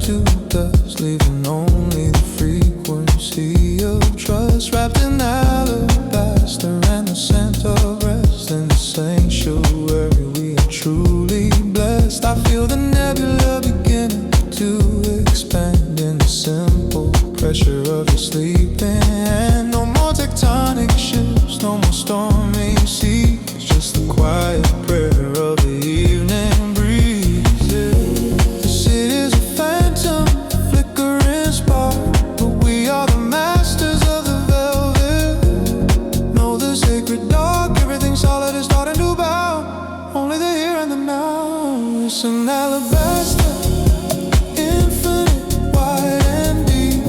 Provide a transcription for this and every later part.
to dust, leaving only the frequency of trust wrapped in alabaster and the scent of rest in the sanctuary. We are truly blessed. I feel the nebula beginning to expand in the simple pressure of your sleeping. And no more tectonic shifts, no more stormy seas, just the quiet prayer of the evening breeze. The city's a phantom, flickering spark, but we are the masters of the velvet. Know the sacred dark, everything solid is starting to bow. Only the here and the now. It's an alabaster, infinite, wide and deep,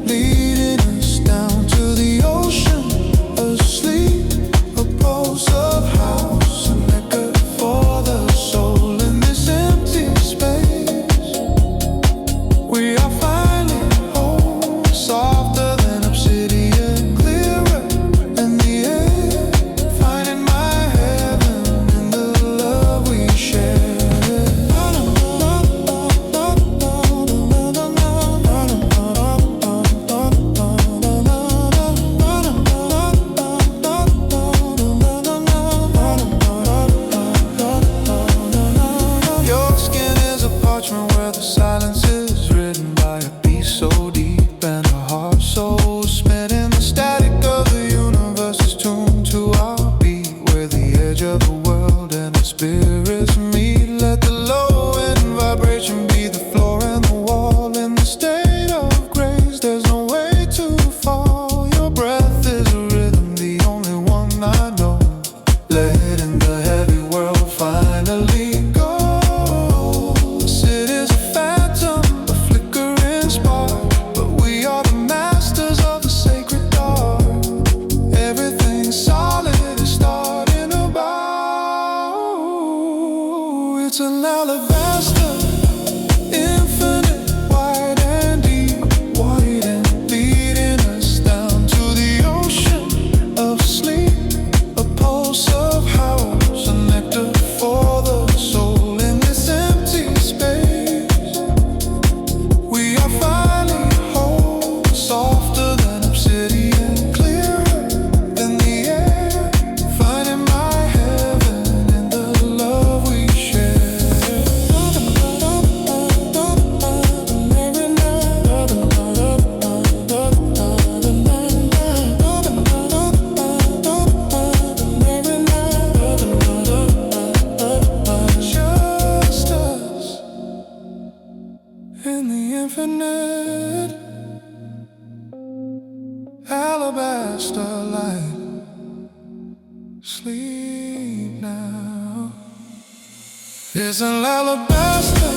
leading us down to the ocean asleep. A pulse of house, an echo for the soul in this empty space. We are finally whole, softer than obsidian, clearer than the air, finding my heaven in the love we share. Your skin is a parchment where the silence is written by a beast so deep and a heart so spent in the static of the universe is tuned to our beat. We're the edge of the world and the spirits meet. Let the low end vibration be the floor and the wall. In the state of grace, there's no way to fall. Your breath is a rhythm, the only one I know. Letting the heavy world finally go. The city's a phantom, a flickering spark, but we are the masters of the sacred dark. Everything solid is starting to bow. It's an alabaster, infinite, wide and deep, wide and leading us down to the ocean of sleep. A pulse of house, a nectar for the soul in this empty space. We are finally whole, softer than obsidian, clearer than the air, finding my heaven in the love we share. Just us in the infinite alabaster light. Sleep now. It's an alabaster,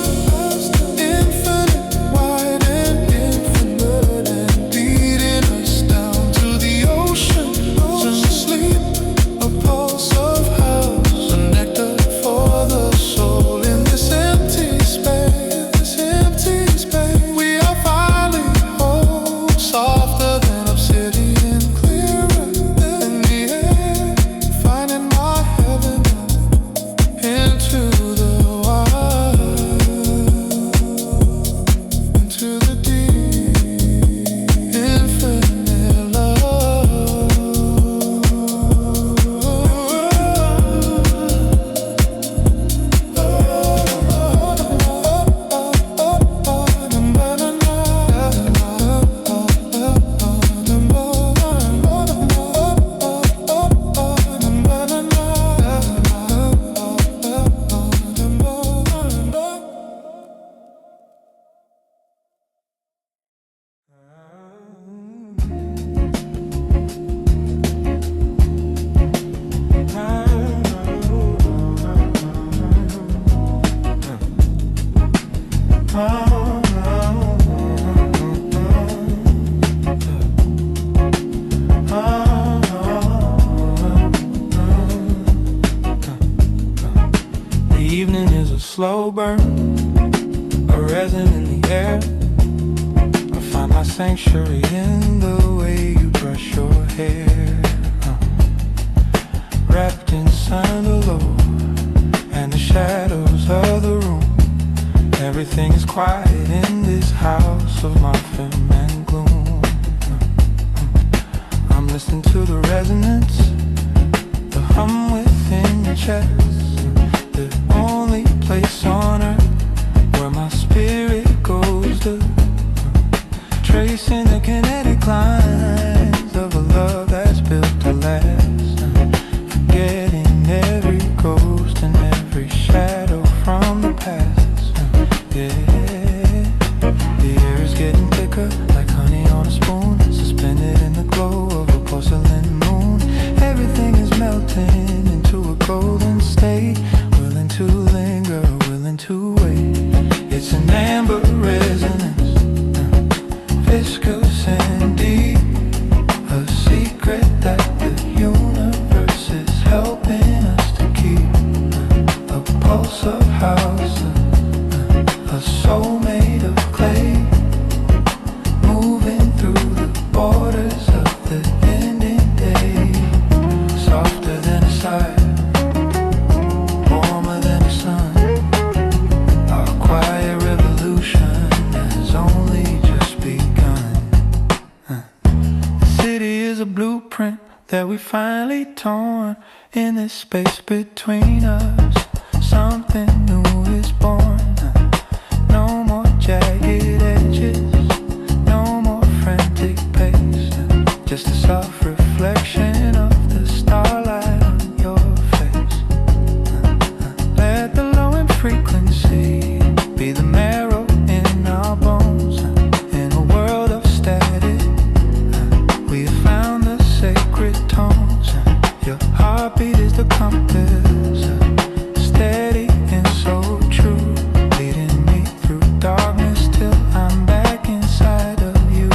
infinite, wide and infinite, and leading us down to the ocean to sleep. A pulse of house, a nectar for the soul in this empty space, this empty space. We are finally whole, softer than obsidian, clearer than the air, finding my heaven into the wild, into the deep, infinite love. The evening is a slow burn, a resin in the air. I find my sanctuary in the way you brush your hair, wrapped in sandalwood and the shadows of the room. Everything is quiet in this house of muffin and gloom. I'm listening to the resonance, the hum within your chest. The only place on earth where my spirit goes to, tracing the kinetic lines of a love that's built to last. Forgetting every ghost and every shadow from the past. Yeah, the air is getting thicker like honey on a spoon, suspended in the glow of a porcelain moon. Everything is melting into a golden state, willing to linger, willing to wait. It's an amber resonance, viscous and deep, a secret that the universe is helping us to keep. A pulse of house, a soul made of clay, moving through the borders of the ending day. Softer than a sigh, warmer than the sun. Our quiet revolution has only just begun. The city is a blueprint that we finally torn. In this space between us, something new is born. No more jagged edges, no more frantic pace, just a soft reflection of the starlight on your face. Let the low-end frequency be the marrow in our bones. In a world of static, we have found the sacred tones. Your heartbeat is the compass, steady and so true, leading me through darkness till I'm back inside of you.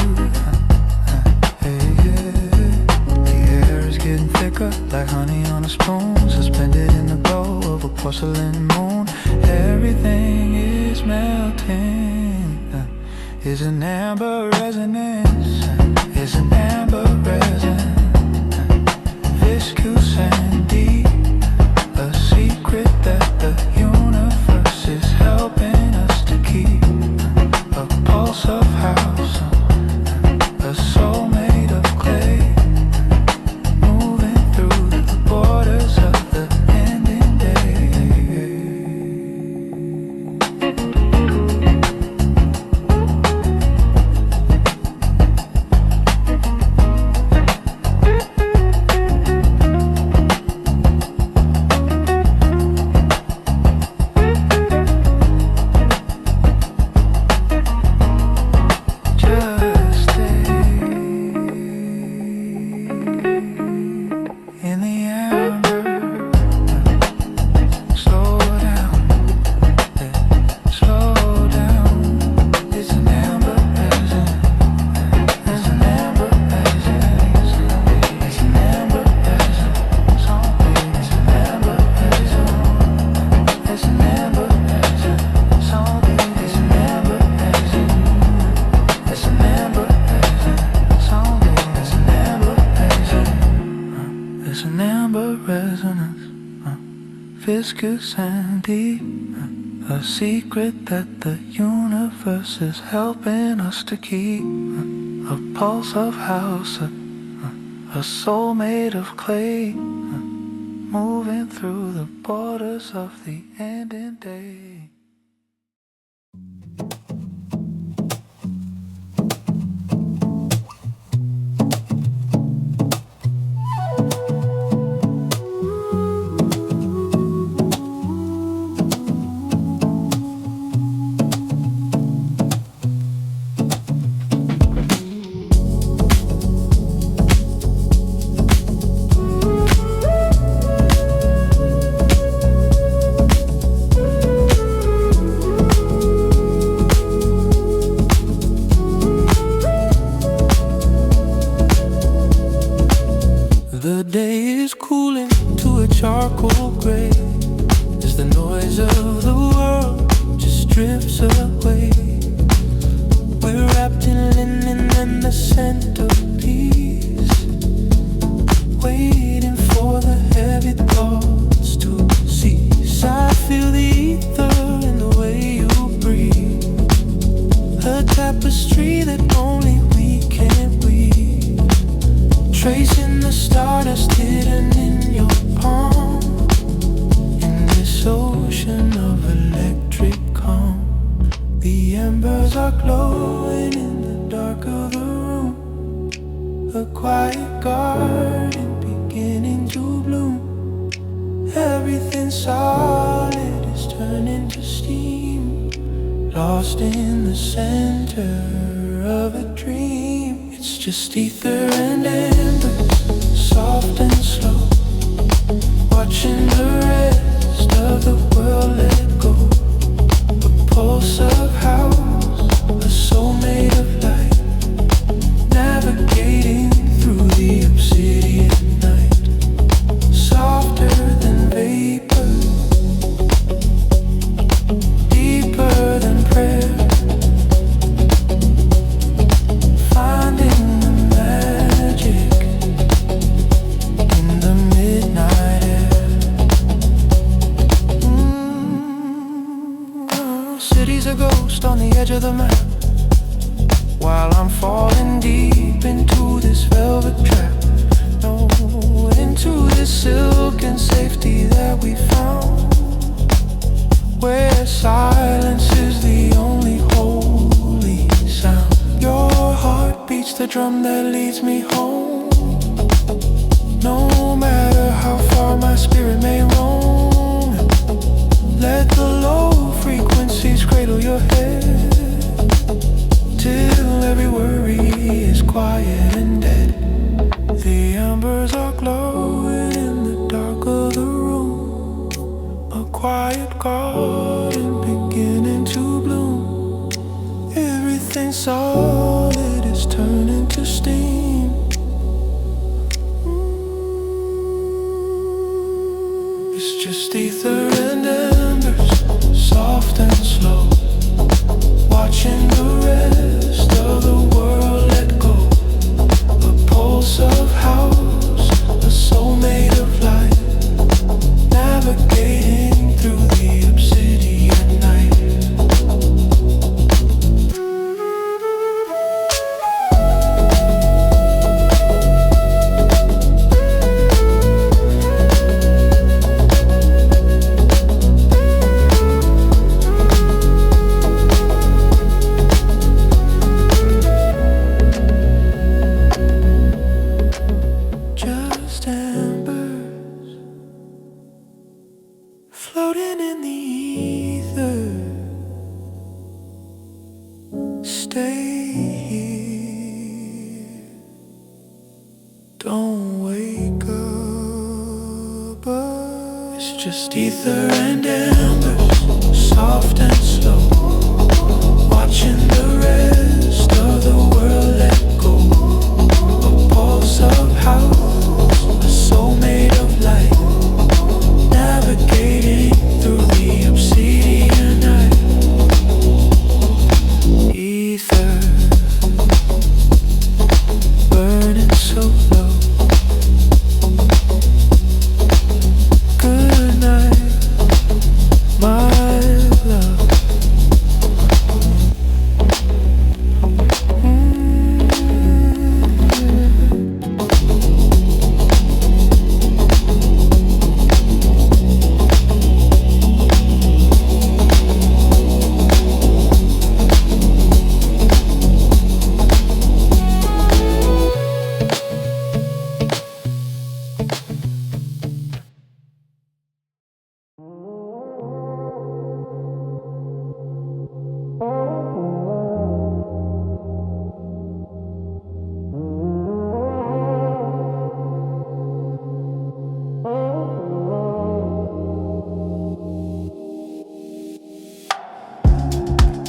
The air is getting thicker like honey on a spoon, suspended in the glow of a porcelain moon. Everything is melting, is an amber resonance, is an amber resonance, viscous and deep, a secret that the universe is helping us to keep. A pulse of house, a soul made of clay, moving through the borders of the ending day. Just stay in the amber, slow down, slow down. It's an amber resonance, it's an amber resonance, it's an amber resonance, it's an amber resonance, it's an amber resonance, it's an amber resonance. It's an amber resonance, it's an amber resonance, it's an amber resonance, viscous and deep, a secret that the universe is helping us to keep. A pulse of house, a soul made of clay, moving through the borders of the ending day. a quiet garden beginning to bloom. Everything solid is turning to steam, lost in the center of a dream. It's just ether and embers, soft and slow, watching the rest of the world let go. A pulse of house, a soul made of light, navigating through the obsidian night. Softer than vapor, deeper than prayer, finding the magic in the midnight air. City's a ghost on the edge of the map, while I'm falling deep into this velvet trap. No, into this silken safety that we found, where silence is the only holy sound. Your heart beats the drum that leads me home, no matter how far my spirit may roam. Let the low frequencies cradle your head, till every worry is quiet and dead. The embers are glowing in the dark of the room, a quiet garden beginning to bloom. Everything solid is turning to steam. It's just ether and embers, soft and slow, watching the rest of the world let go. A pulse of house, a soul made of light, navigating through the obsidian night. Just embers floating in the ether. Stay here, don't wake up. It's just ether and embers, soft and slow, watching the rest of the world let go. A pulse of house, a soul made of light, navigating through the obsidian night. Ether, burning so low. Good night, my love.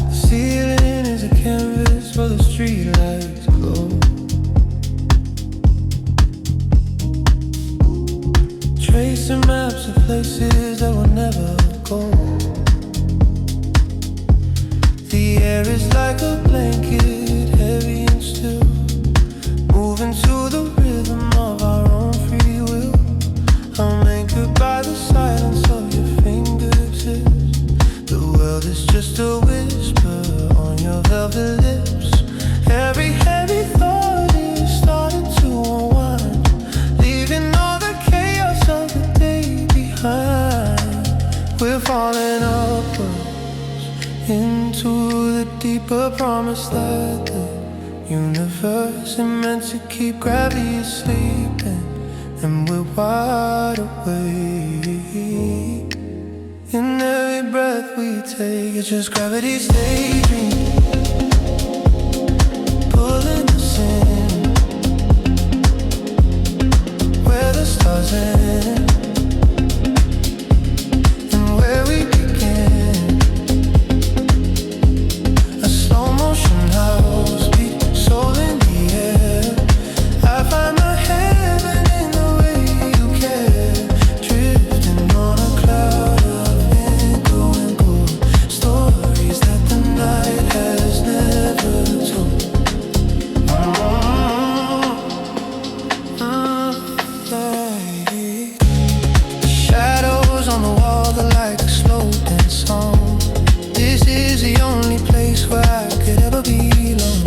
The ceiling is a canvas for the streetlights glow. Tracing maps of places that will never go. The air is like a blanket, heavy and still, moving to the rhythm of our own free will. I'm anchored by the silence of your fingertips. The world is just a whisper on your velvet lips. Every heavy thought is starting to unwind, leaving all the chaos of the day behind. We're falling upwards into the deeper promise that the universe is meant to keep gravity asleep, and we're wide awake. In every breath we take, it's just gravity's daydream, pulling us in, where the stars end, and where we begin. A slow motion house beat, soul in the air. I find my heaven in the way you care, drifting on a cloud of indigo and gold, stories that the night has never told. Shadows on the wall, they're like a slow dance song. This is the only place where I could ever belong.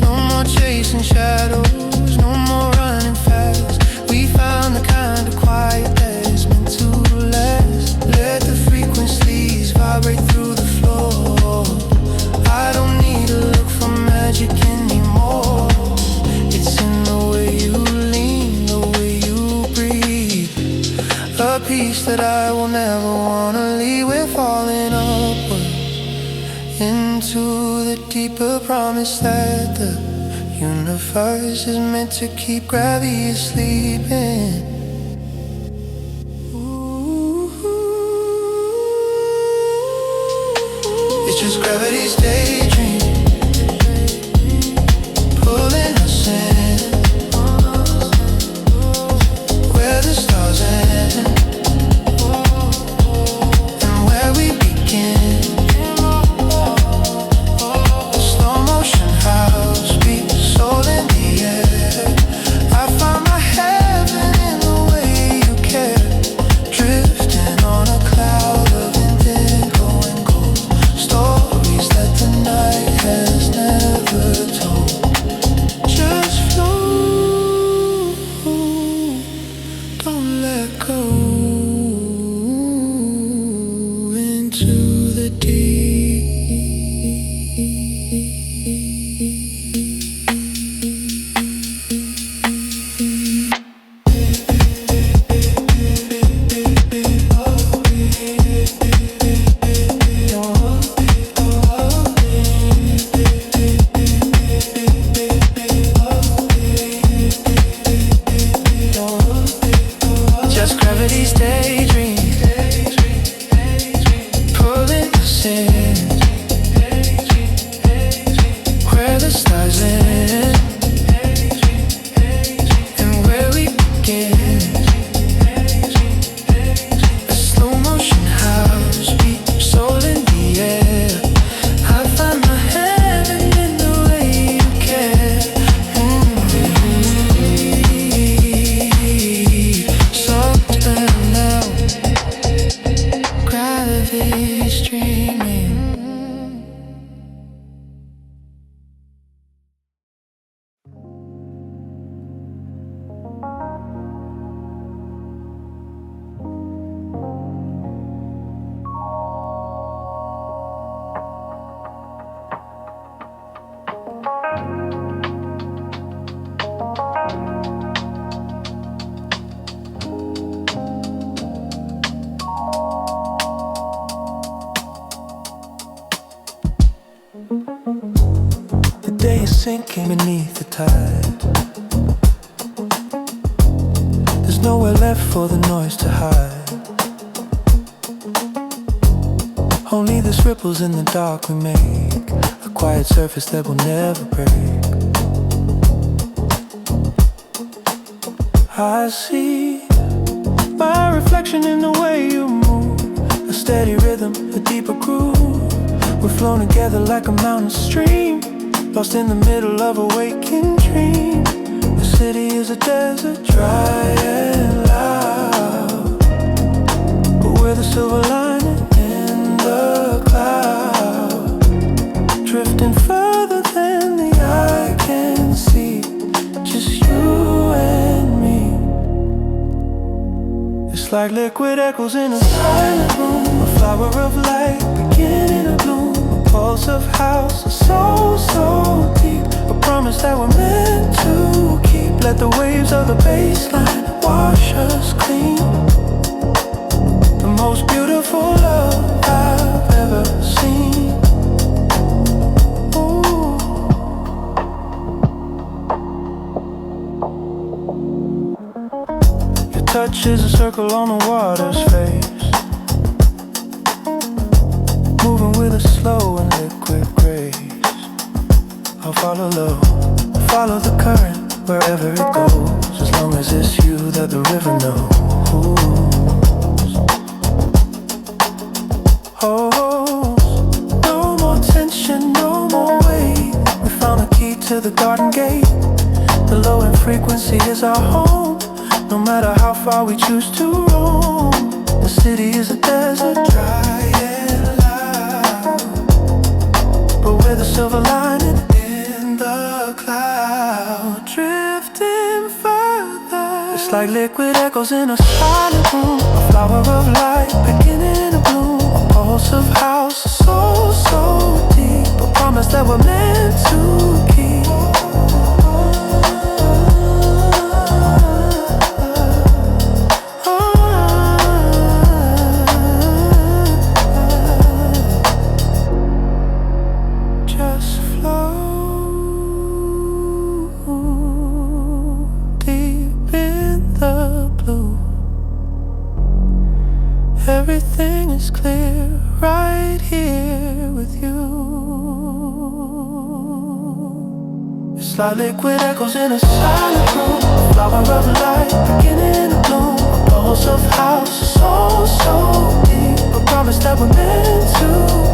No more chasing shadows, no more running fast. We found the kind of quiet that is meant to last. Let the frequencies vibrate through the floor. I don't need to look for magic anymore. It's in the way you lean, the way you breathe. A piece that I will never wanna leave. We're falling upward into the deeper promise that the universe is meant to keep gravity sleeping. It's just gravity's daydream, pulling us in, where the stars end, and where we begin. A slow motion house beat, soul in the air. I find my heaven in the way you care, drifting on a cloud of indigo and gold, stories that the night has never told. Just flow, don't let go, into the deep. Just gravity's daydream, pulling us in, where the stars end, and where we begin. A slow motion house beat, soul in the air. I find my heaven in the way you care. Soft and now, gravity's dreaming. The day is sinking beneath the tide. There's nowhere left for the noise to hide. Only this ripples in the dark we make, a quiet surface that will never break. I see my reflection in the way you move, a steady rhythm, a deeper groove. We're flowing together like a mountain stream, lost in the middle of a waking dream. The city is a desert, dry and loud, but we're the silver lining in the cloud, drifting further than the eye can see. Just you and me. It's like liquid echoes in a silent room, a flower of light beginning to bloom, a pulse of house, a soul so deep, a promise that we're meant to keep. Let the waves of the baseline wash us clean. The most beautiful love I've ever seen. Ooh. Your touch is a circle on the water's face, moving with a slow and liquid grace. I'll follow the current wherever it goes, as long as it's you that the river knows. Oh, no more tension, no more weight. We found the key to the garden gate. The low end frequency is our home, no matter how far we choose to roam. The city is a desert, dry and loud, but with a silver lining in the cloud, drifting further. It's like liquid echoes in a silent room, a flower of light beginning to bloom, a pulse of house, so, so deep, a promise that we're meant to keep. Everything is clear right here with you. It's like liquid echoes in a silent room, a flower of light beginning to bloom, a pulse of house, so, so deep, a promise that we're meant to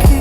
keep.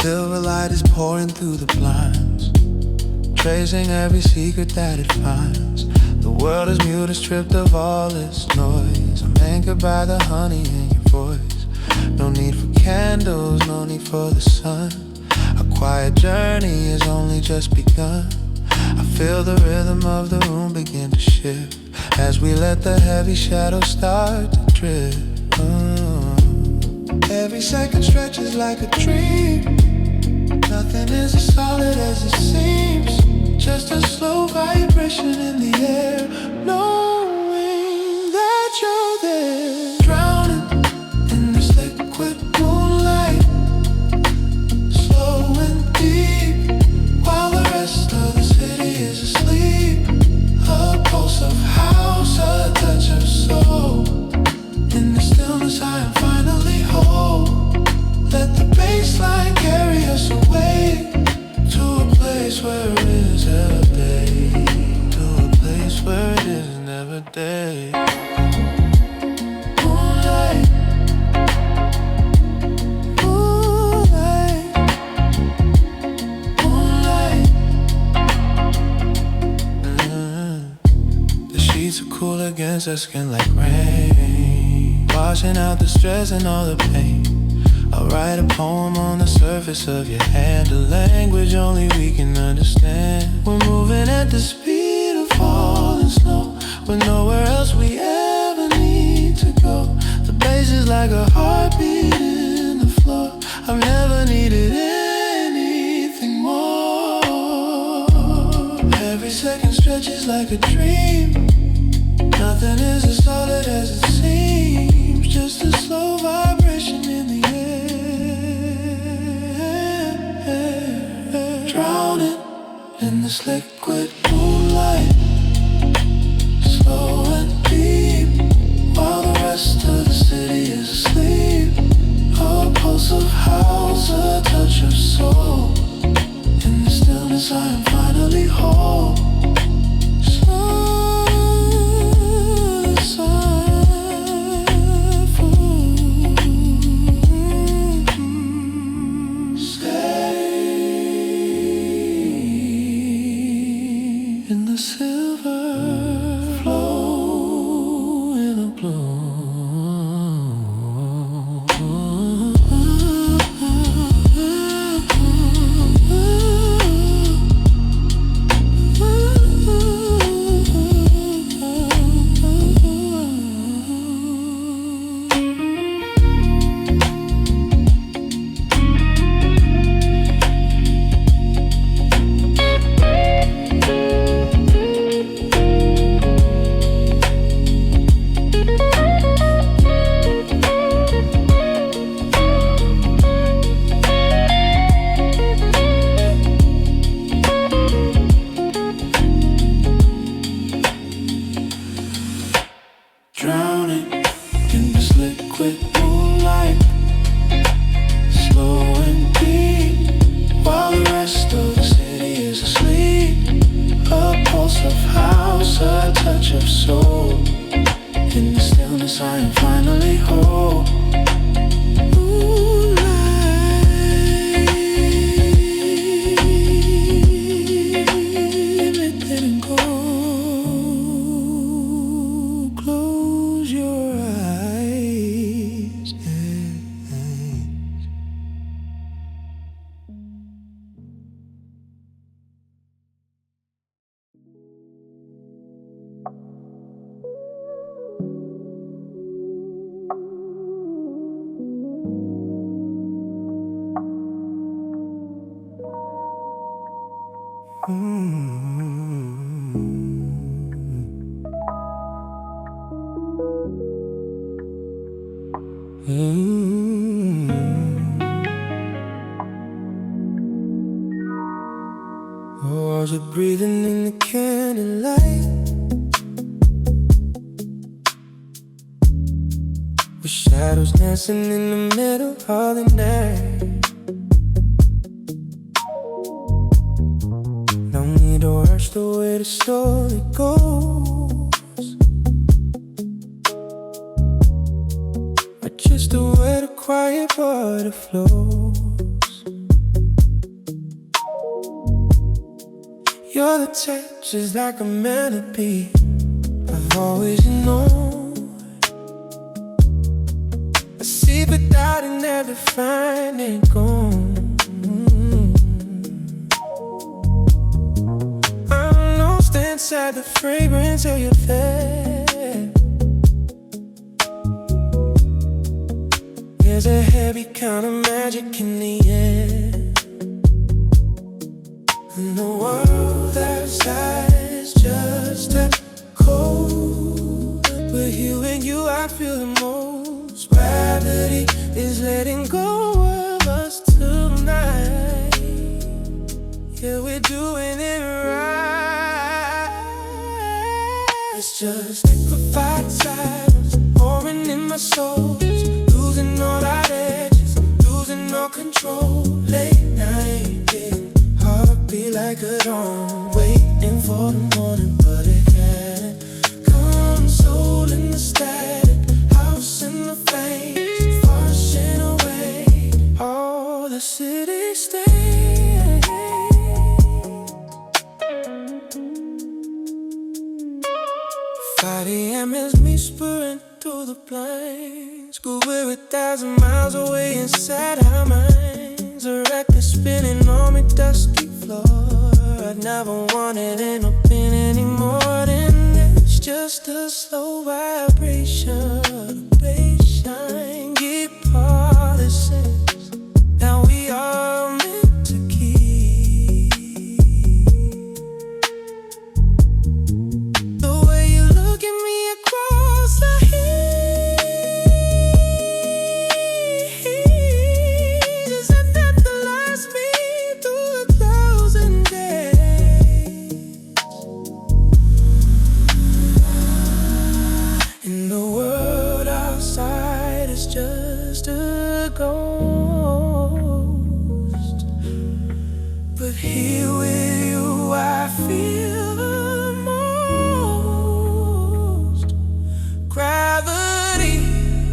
Silver light is pouring through the blinds, tracing every secret that it finds. The world is mute, is stripped of all its noise. I'm anchored by the honey in your voice. No need for candles, no need for the sun. A quiet journey has only just begun. I feel the rhythm of the room begin to shift as we let the heavy shadows start to drift. Every second stretches like a dream. Nothing is as solid as it seems, just a slow vibration in the air, knowing that you're there. Drowning in this liquid moonlight, slow and deep, while the rest of the city is asleep. A pulse of house, a touch of soul. In the stillness I am finally whole. Let the baseline carry us away to a place where it is every day, to a place where it is never day. Moonlight, moonlight, moonlight. The sheets are cool against our skin like rain, washing out the stress and all the pain. I'll write a poem on the surface of your hand, a language only we can understand. We're moving at the speed of falling snow, with nowhere else we ever need to go. The bass is like a heartbeat in the floor. I've never needed anything more. Every second stretches like a dream. Nothing is as solid as it seems, just a slow vibration in the air. liquid moonlight, slow and deep, while the rest of the city is asleep. A pulse of house, a touch of soul. In the stillness I am finally whole. Was it breathing in the candlelight? With shadows dancing in the middle of the night. No need to rush the way the story goes, but just the way the quiet water flows. You're the type just like a melody I've always known. I see the doubt in every finding gone. I'm lost inside the fragrance of your face. There's a heavy kind of magic in the air. And the world outside is just a cold, but here you I feel the most. Gravity is letting go of us tonight. Yeah, we're doing it right. It's just liquefied silence pouring in my soul, losing all our edges, losing all control. Late night, be like a dawn, waiting for the morning, but it can't come. Soul in the static, house in the flames, washing away all the city stains. 5 AM is me spurring through the blinds. Could we're 1,000 miles away inside our minds. A record spinning on me, dusty floor. I'd never wanted anything any more than this. Just a slow vibration, bass shine, guitar listens. Now we are meant to keep. The way you look at me across the heat is enough to last me through 1,000 days. ghost. But here with you I feel the most. Gravity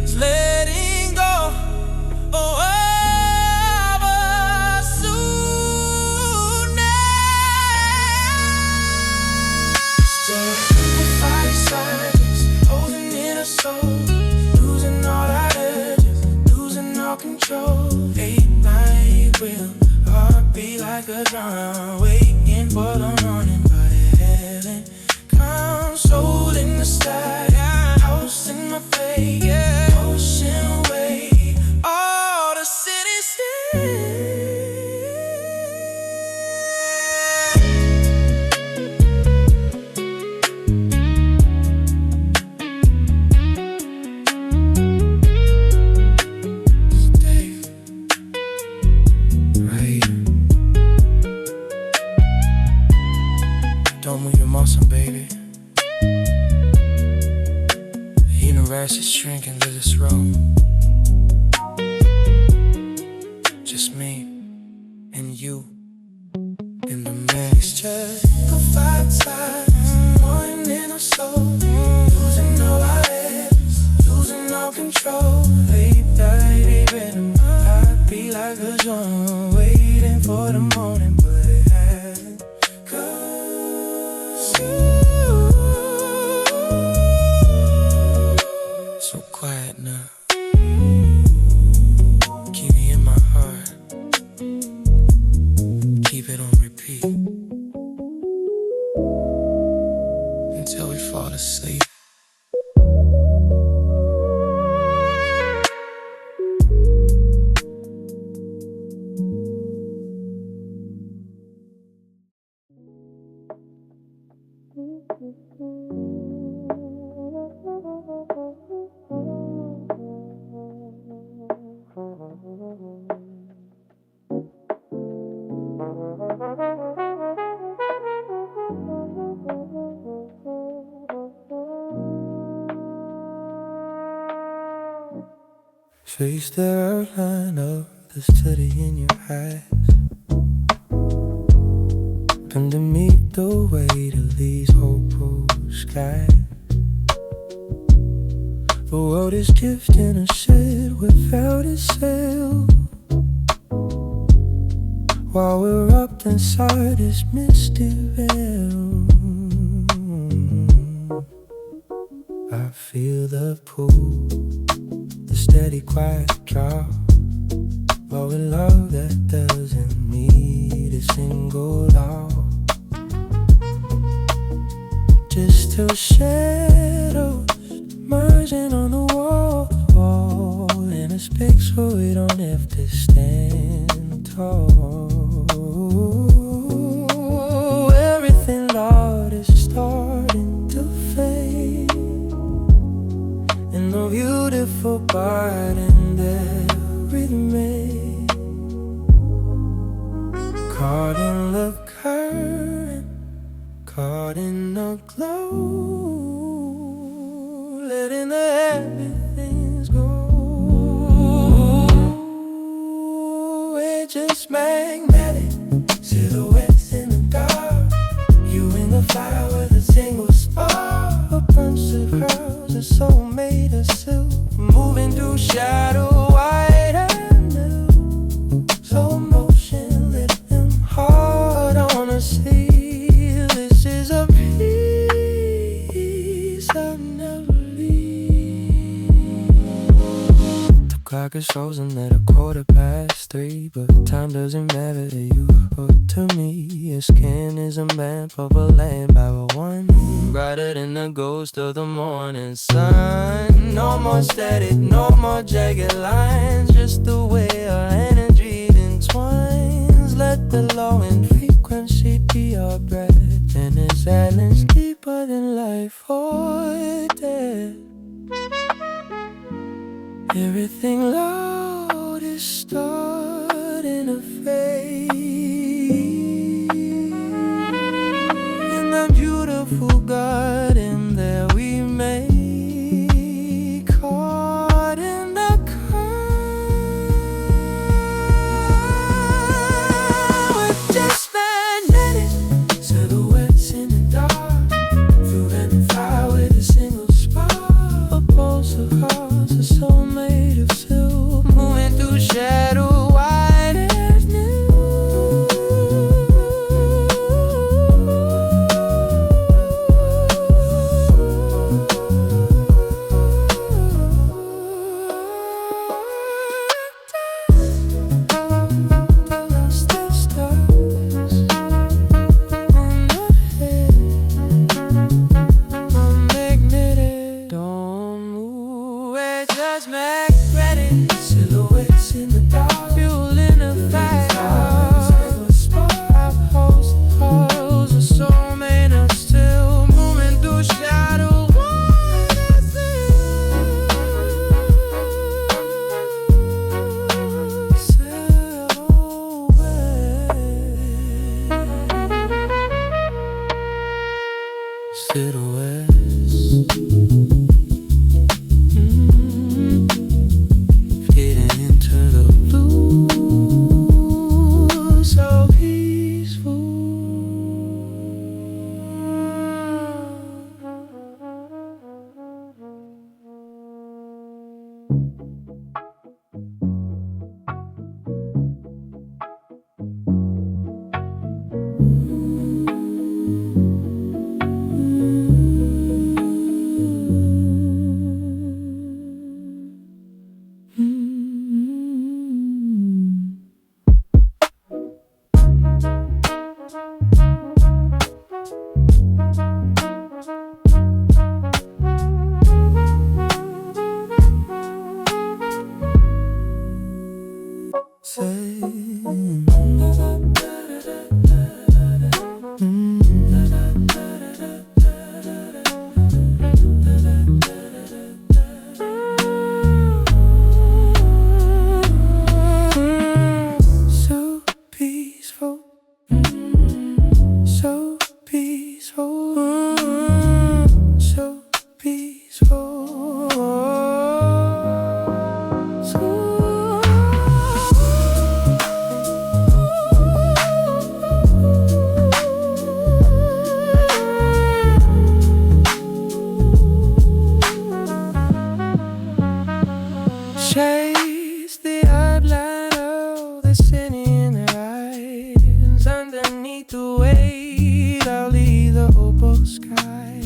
is letting go of us soon. Fight silence, holding in a soul, losing all our urges, losing all control. Late night will heartbeat like a drum, waiting for the morning. But heaven comes, soul in the sky, house in my face, ocean wave, all the city still. Don't move your muscle, baby. The universe is shrinking to this room. Just me and you in the mix. Just the fight side, one in our soul, losing all our heads, losing all control. Late night rhythm, I'd be like a drum, waiting for the morning, but it hasn't come. So quiet now, keep me in my heart, keep it on repeat until we fall asleep. Face the outline of the city in your eyes, underneath the weight of these hopeful skies. The world is drifting a shed without a sail, while we're wrapped inside this misty veil. I feel the pull, the steady quiet drop, but with love that doesn't need a single law. Just two shadows merging on the wall, in a space where we don't have to stand tall. Everything loud is starting to fade, and the beautiful part in every remains. Caught in the current, caught in the glow, letting the heavy things go. We're just magnetic silhouettes in the dark, you in the fire with a single spark. A bunch of curls, a soul made of silk, moving through shadow, white and blue. Slow motion, let them hard on a sea. This is a piece I'll never leave. The clock is frozen at 3:15, but time doesn't matter to you or to me. Your skin is a map of a land by one, brighter than the ghost of the morning sun. No more static, no more jagged lines, just the way our energy entwines. Let the low end frequency be our breath, and its silence deeper than life or death. Everything loud is starting to fade, in the beautiful garden that we made. Caught in the current, us magnetic silhouettes in the dark, fueling a fire. Our postcards are so made of still moving through shadow. Silhouettes, fading into the blue, so peaceful. Chase the outline of the city in their eyes. Underneath the weight, I'll leave the opal sky.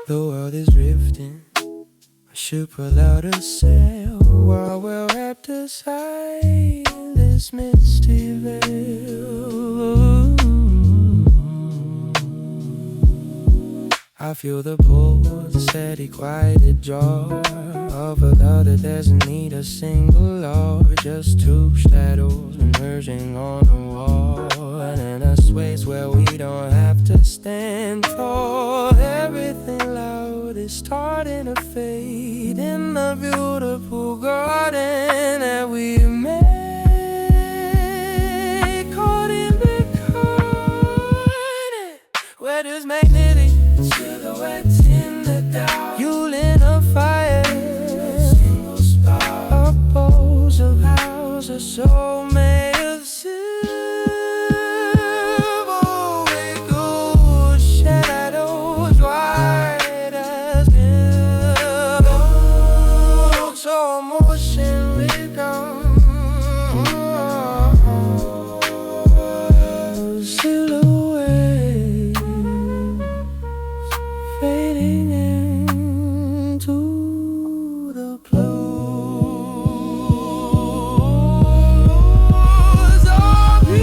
The world is drifting. I should pull out a sail while we're wrapped aside this misty veil. I feel the pull, the steady, quieted draw of a love that doesn't need a single law. Just two shadows emerging on the wall, and in a space where we don't have to stand tall. Everything loud is starting to fade in the beautiful garden that we made. Caught in the current, where there's magnetic silhouettes in the dark, fueling a fire. Single spark, our poles of houses so made of silver. We go shadows wide as milk, so emotionally gone. Silhouette fading into the blues of people.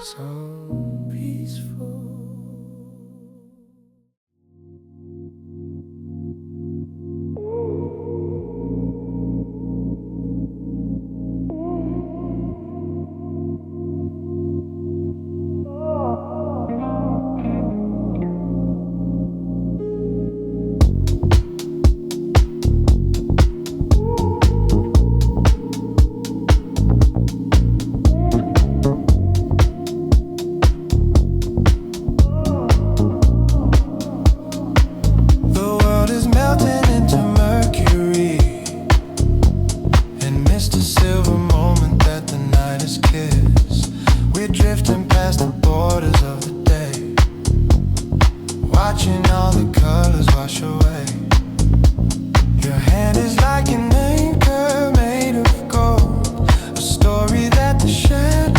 So peaceful. The world is melting into mercury, and missed a silver moment that the night has kissed. We're drifting past the borders of the day, watching all the colors wash away. Your hand is like an anchor made of gold, a story that the shadows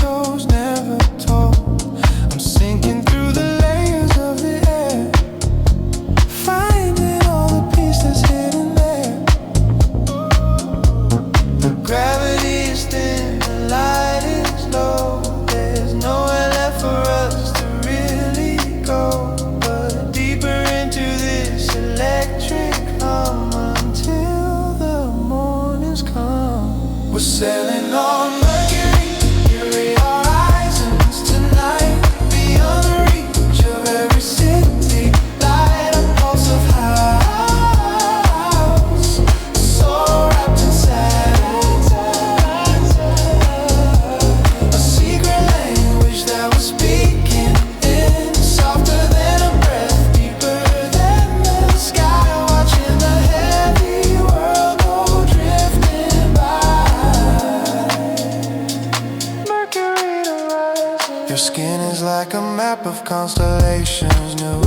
Your skin is like a map of constellations new.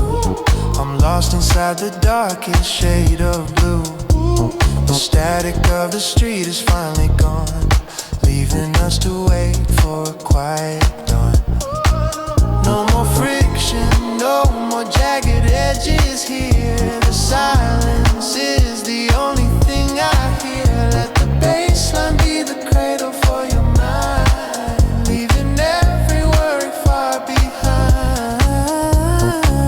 I'm lost inside the darkest shade of blue. The static of the street is finally gone, leaving us to wait for a quiet dawn. No more friction, no more jagged edges here. The silence is the only thing I hear. Let the bassline be the cradle for your mind, leaving every worry far behind.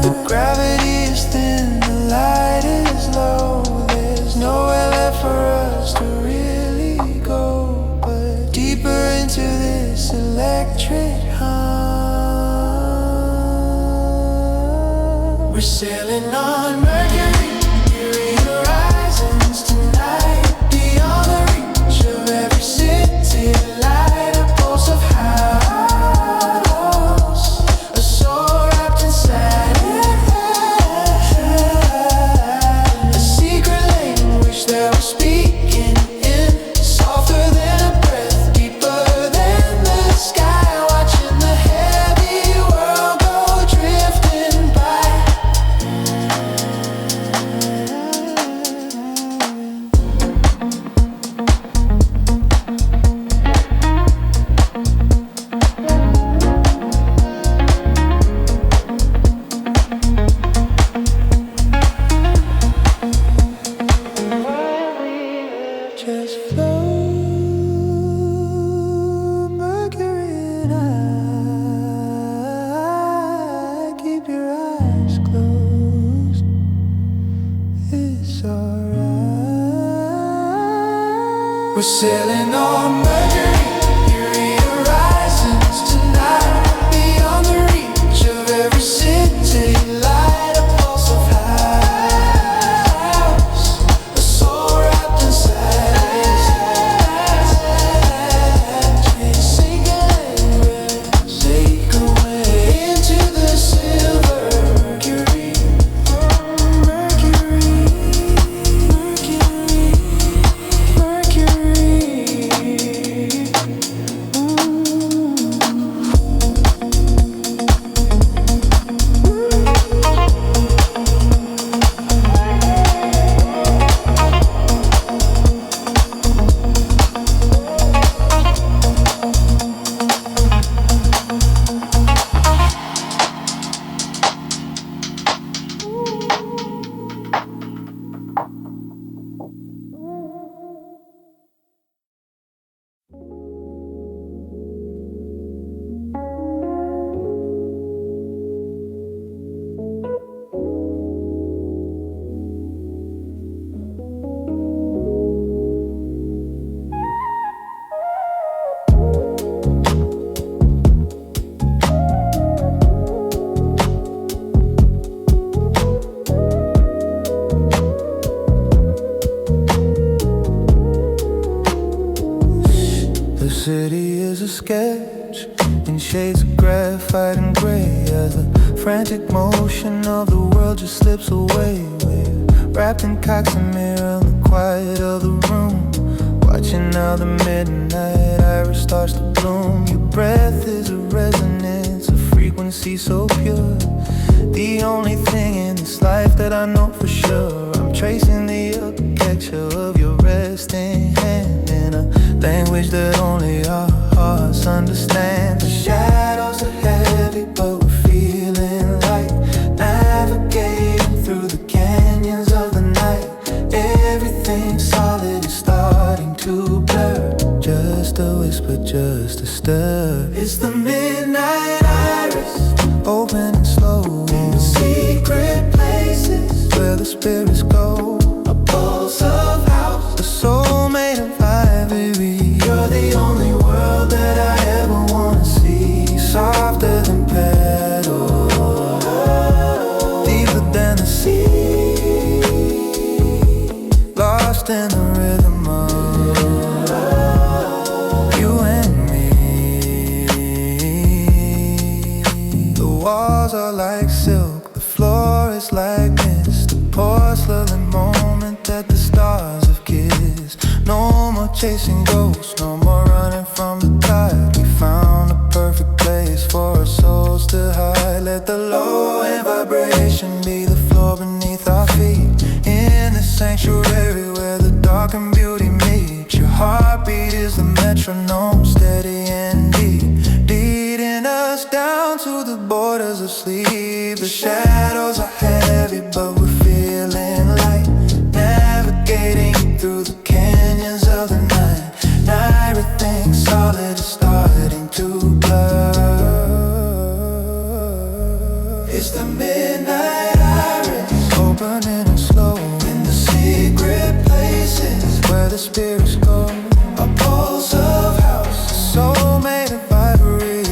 The gravity is thin, the light is low. There's nowhere left for us to really go, but deeper into this electric hum. We're sailing on Mercury, eerie horizons tonight, beyond the reach of every city light. A pulse of house, a soul wrapped inside it, a secret language that we're speaking in, softer than a breath, deeper than the sky, watching the heavy world go drifting by. Just flow, Mercury and I. Keep your eyes closed, it's alright. We're sailing on Mercury, eerie horizons tonight, beyond the reach of every city light. A pulse of house, a soul wrapped inside. The city is a sketch in shades of graphite and gray, as the frantic motion of the world just slips away. We're wrapped in 𝐏𝐥𝐚𝐲𝐥𝐢𝐬𝐭 in the quiet of the room, watching how the midnight iris starts to bloom. Your breath is a resonance, a frequency so pure. The only thing in this life that I know for sure. I'm tracing the architecture of your resting hand in a language that only our hearts understand. The shadows are heavy, but we're feeling light, navigating through the canyons of the night. Everything solid is starting to blur. Just a whisper, just a stir. It's the midnight iris, open and slow, in secret places where the spirits go. A pulse of house, a soul made of ivory. You're the only world that I ever wanna see. Softer than petals, deeper than the sea, lost in the rhythm of you and me. The walls are like silk, the floor is like mist, a porcelain moment that the stars have kissed. No more chasing ghosts, no more running from the tide. We found a perfect place for us borders of sleep. The shadows are heavy, but we're feeling light. Navigating through the canyons of the night. Now everything solid is starting to blur. It's the midnight iris, opening and slow in the secret places where the spirits go. A pulse of house, a soul made of ivory.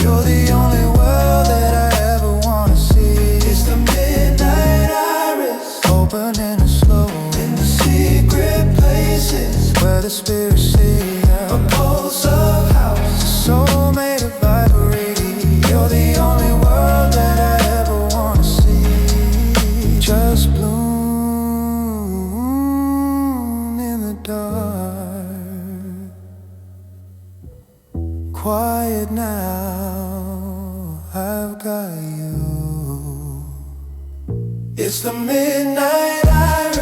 You're the only world that I ever wanna see. It's the midnight iris, opening and slow in the secret places where the spirits see. A pulse of house, a soul made of ivory. You're the only world that I ever wanna see. Just bloom in the dark. Quiet now, I've got you. It's the midnight iris.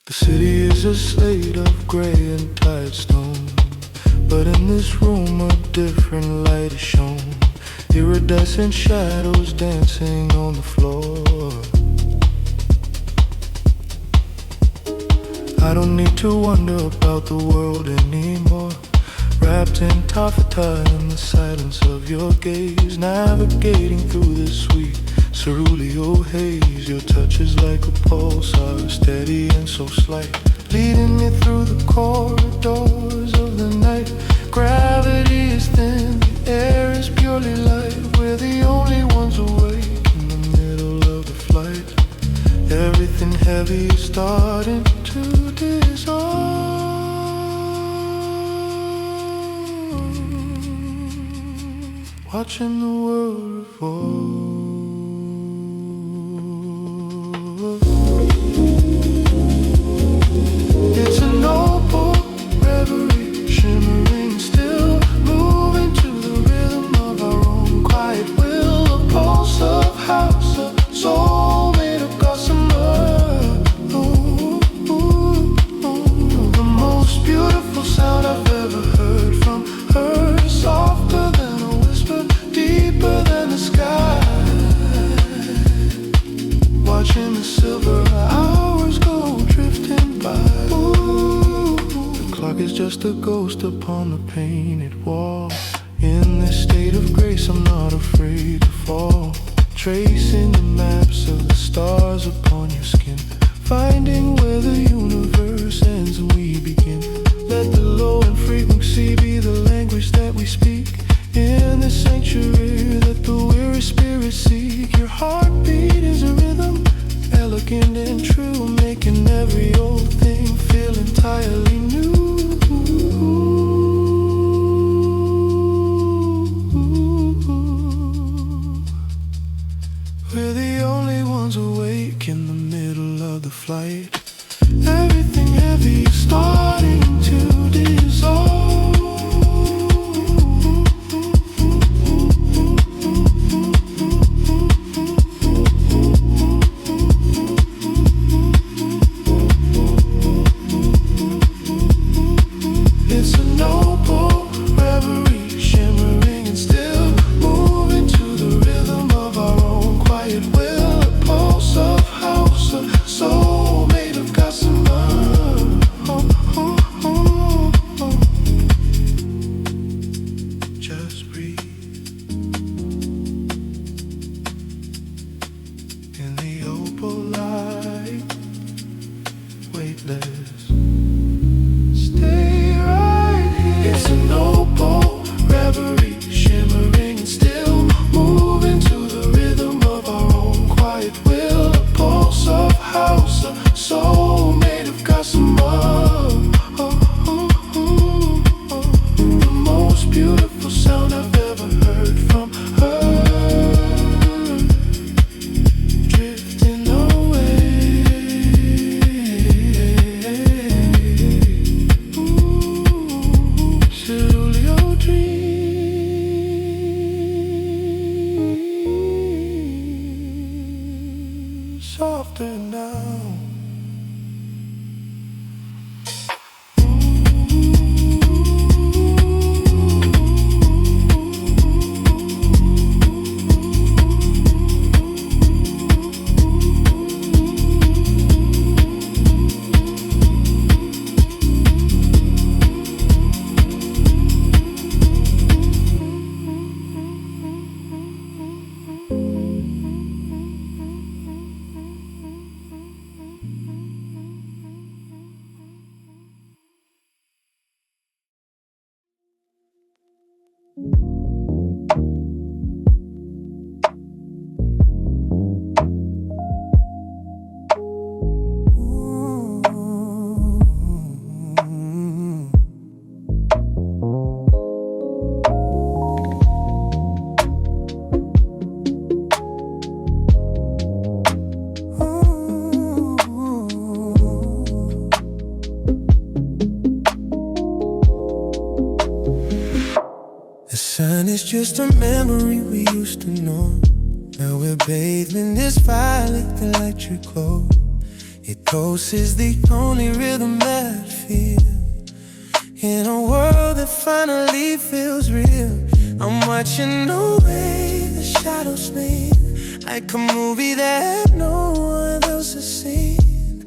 The city is a slate of gray and tired stone, but in this room a different light is shown. Iridescent shadows dancing on the floor. I don't need to wonder about the world anymore. Wrapped in taffeta in the silence of your gaze, navigating through this sweet cerulean haze. Your touch is like a pulsar, steady and so slight, leading me through the corridors of the night. Gravity is thin, the air is purely light. We're the only ones awake in the middle of the flight. Everything heavy is starting to dissolve. Watching the world revolve. It's an opal reverie, shimmering still, moving to the rhythm of our own quiet will. A pulse of house, a soul made of gossamer. Ooh, ooh, ooh. The most beautiful sound I've ever heard from her, softer than a whisper, deeper than the sky. Watching the silver hours go drifting by. Ooh, the clock is just a ghost upon the painted wall. In this state of grace, I'm not afraid to fall. Tracing the maps of the stars upon your skin, finding where the universe ends and we begin. Let the low and frequency be the language that we speak in the sanctuary that the weary spirits seek. Your heartbeat is a rhythm, elegant and true. making every old thing feel entirely new. We're the only ones awake in the middle of the flight. Everything heavy is starting to dissolve. It's a noble reverie, shimmering and still, moving to the rhythm of our own quiet will. A pulse of house, a soul made of gossamer. Just breathe in the opal light, weightless. Stay right here. It's a noble reverie, shimmering and still, moving to the rhythm of our own quiet will. A pulse of house, a soul made of gossamer. The most beautiful sound I've ever heard from her, drifting away. Cerulean dreams, softer now. The sun is just a memory we used to know. Now we're bathed in this violet electric glow. It ghosts is the only rhythm that I feel. In a world that finally feels real, I'm watching the way the shadows lean, like a movie that no one else has seen.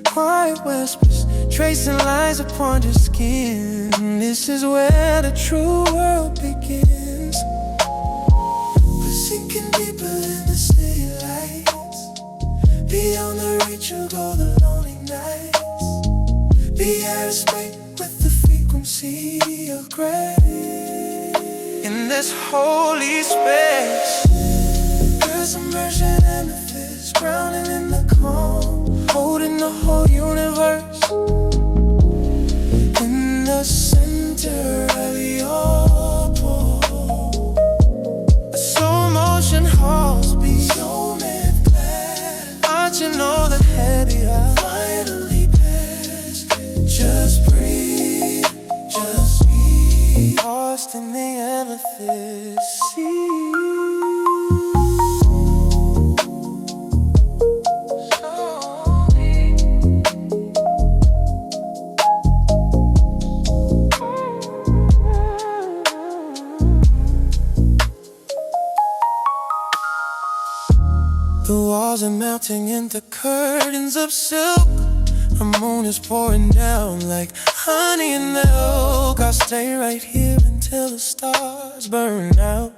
Quiet whispers, tracing lines upon your skin. This is where the true world begins. We're sinking deeper than the city lights. Beyond the reach of all the lonely nights. The air is straight with the frequency of grace. In this holy space, there's immersion amethyst, drowning in the calm, holding the whole universe. In the center of your pool, a slow motion halls beat, so mad glad, watching all the heavy eyes finally pass. Just breathe, just be lost in the amethyst sea. The walls are melting into curtains of silk. The moon is pouring down like honey and milk. I'll stay right here until the stars burn out.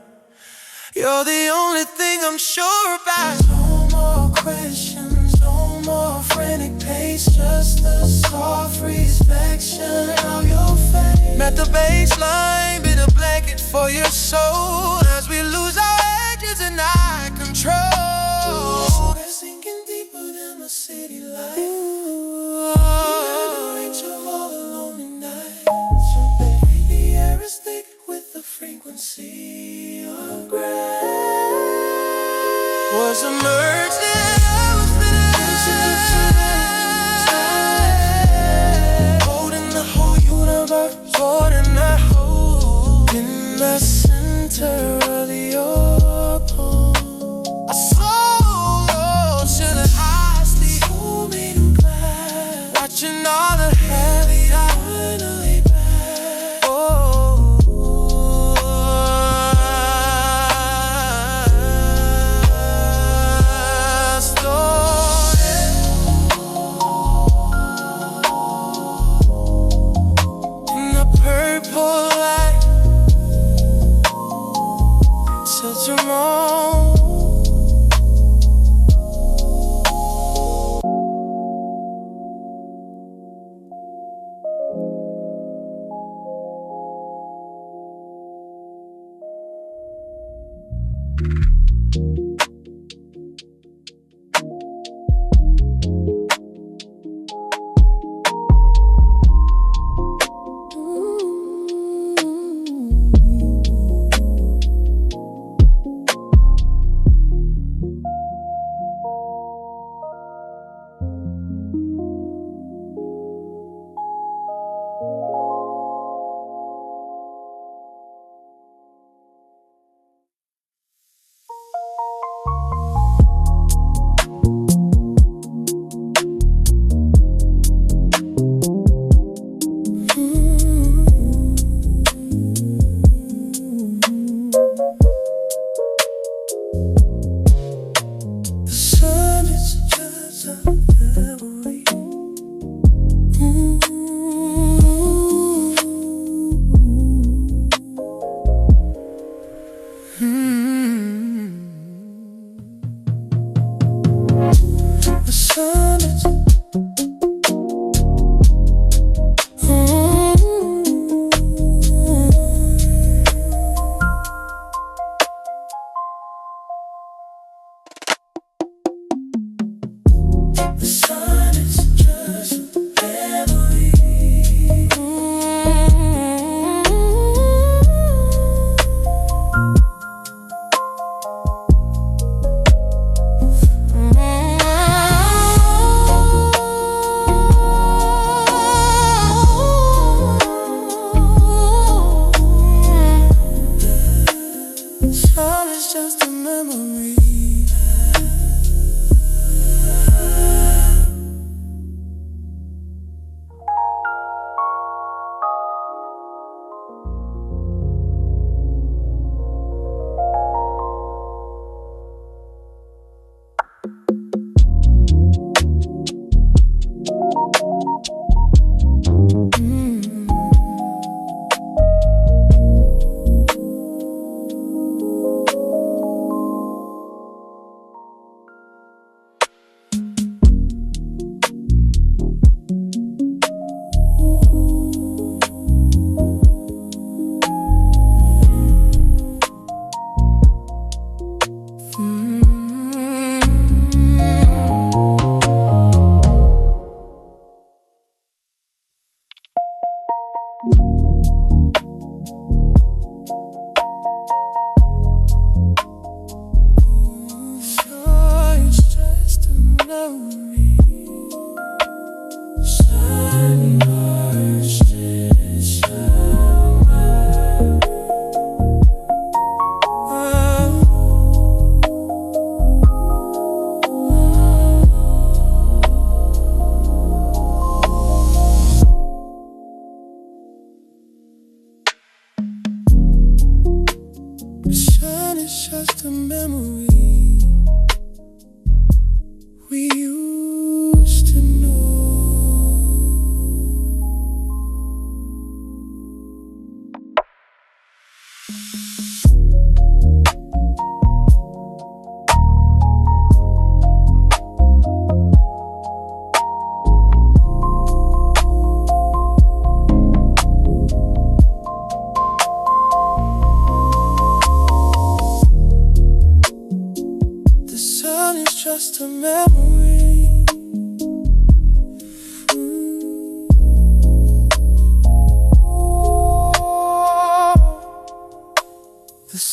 You're the only thing I'm sure about. No more questions, no more frantic pace, just the soft reflection of your face. Met the baseline, been a blanket for your soul, as we lose our edges and our control. We're sinking deeper than the sea. city life. Never reach of all the lonely nights. So baby, the air is thick with the frequency of grace. Was emerged that I was finished, holding the whole universe, holding the whole in the center of your palm. I sold to the high sleep, who made him glad, watching all the heavy finally back.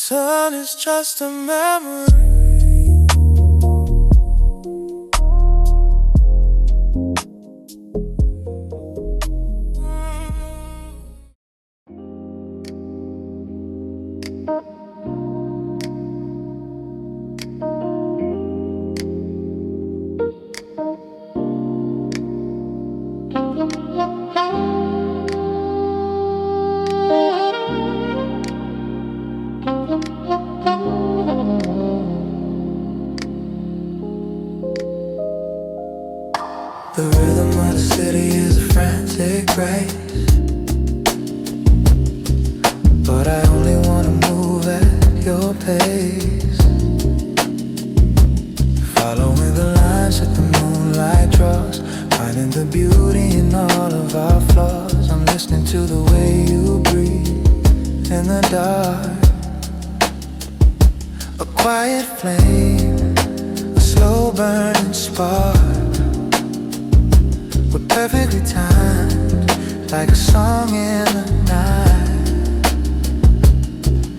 sun is just a memory. The rhythm of the city is a frantic race, but I only wanna move at your pace. Following the lines that the moonlight draws, finding the beauty in all of our flaws. I'm listening to the way you breathe in the dark. A quiet flame, a slow burning spark. We're perfectly timed, like a song in the night.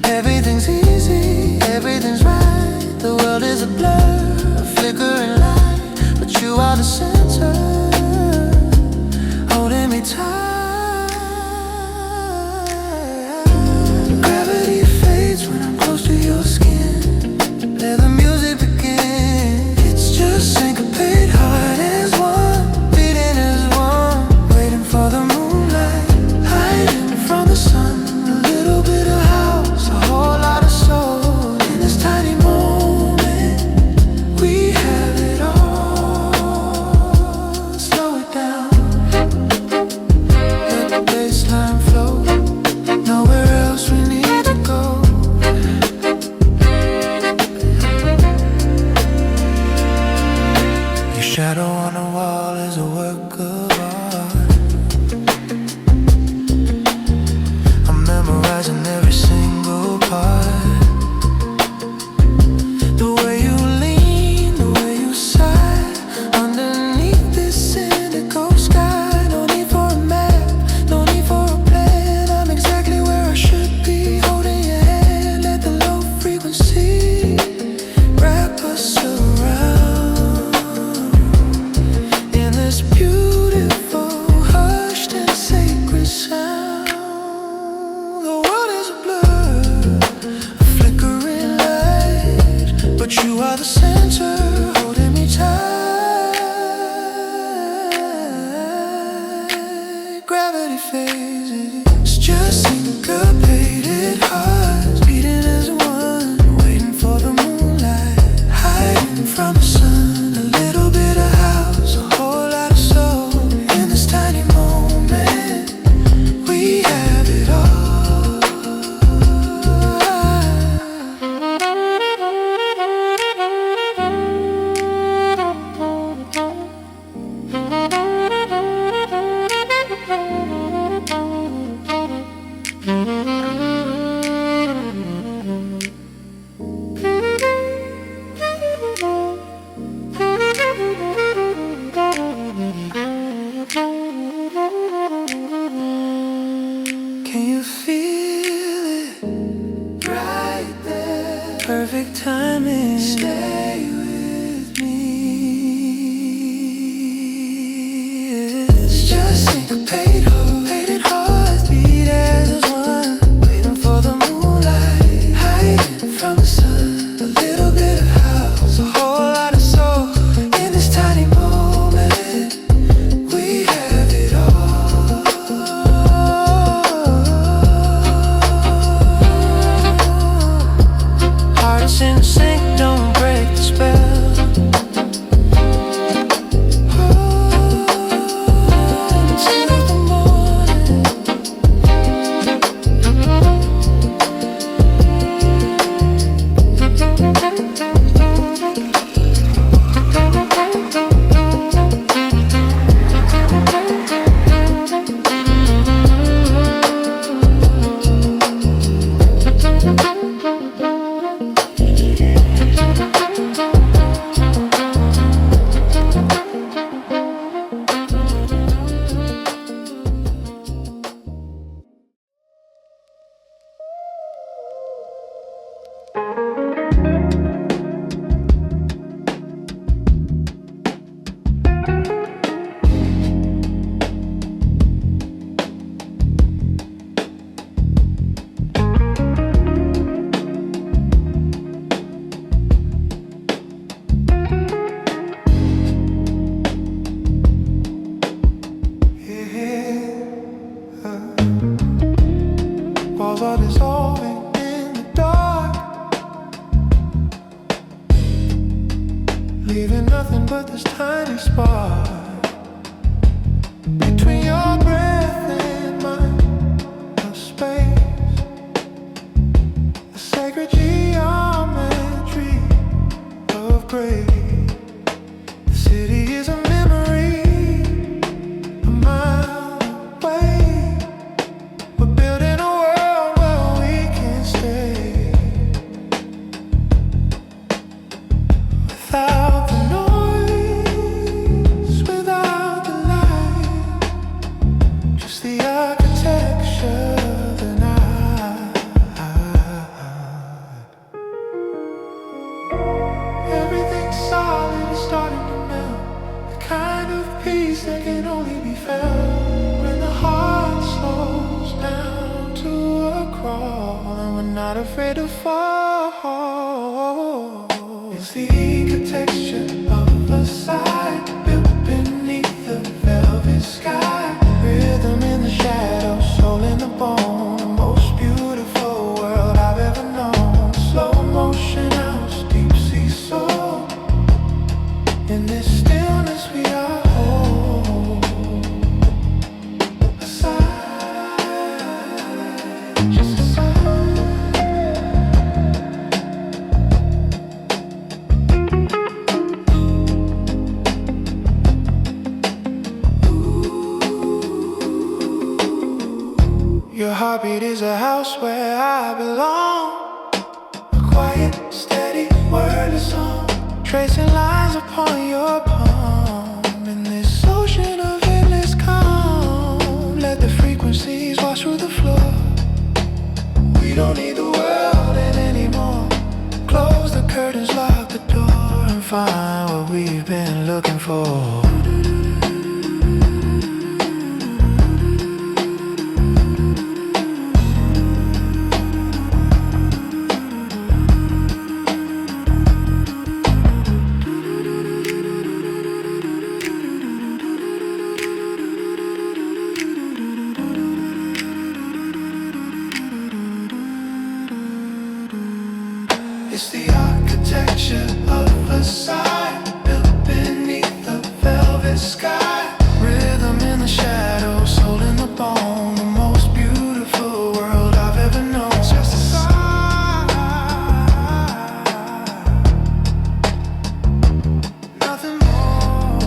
Everything's easy, everything's right. The world is a blur, a flickering light, but you are the center, holding me tight. Gravity fades when I'm close to your skin. Let the music begin. It's just syncopate, heart as one. For the moonlight, hiding from the sun. A little bit of house, a whole lot of soul. In this tiny moment, we have it all. Slow it down, let the bassline flow. Nowhere else we need to go. Your shadow on the wall is a work of art. Memorizing every single part. The way you lean, the way you sigh, underneath this indigo sky. No need for a map, no need for a plan. I'm exactly where I should be, holding your hand. Let the low frequency wrap us around in this beautiful, hushed and sacred sound. But you are the center, holding me tight. Gravity phases, it's just syncopated hearts beating as one, waiting for the moonlight, hiding from the sun. A little bit of house, a whole lot of soul. In this tiny moment, we have it all. Can you feel it? Right there. Perfect timing. Stay with me. It's just syncopate, faded hearts beat as one, waiting for the moonlight, hiding from the sun. A little bit of house, a whole lot of soul. In this tiny moment, we have it all. Hearts in sync, don't break the spell. Into the peace that can only be found when the heart slows down to a crawl, and we're not afraid to fall. It's the architecture of a sigh built beneath the velvet sky. Rhythm in the shadow, soul in the bone. The most beautiful world I've ever known. Slow motion house, deep sea soul. In this stillness we are whole. A sigh, just a sigh. Your heartbeat is a house where I belong. A quiet, steady, wordless song, tracing lines upon your palm. In this ocean of endless calm, let the frequencies wash through the floor. We don't need the world in anymore. Close the curtains, lock the door, and find what we've been looking for. It's the architecture of a sigh built beneath the velvet sky. Rhythm in the shadow, soul in the bone. The most beautiful world I've ever known. It's just a sigh, nothing more.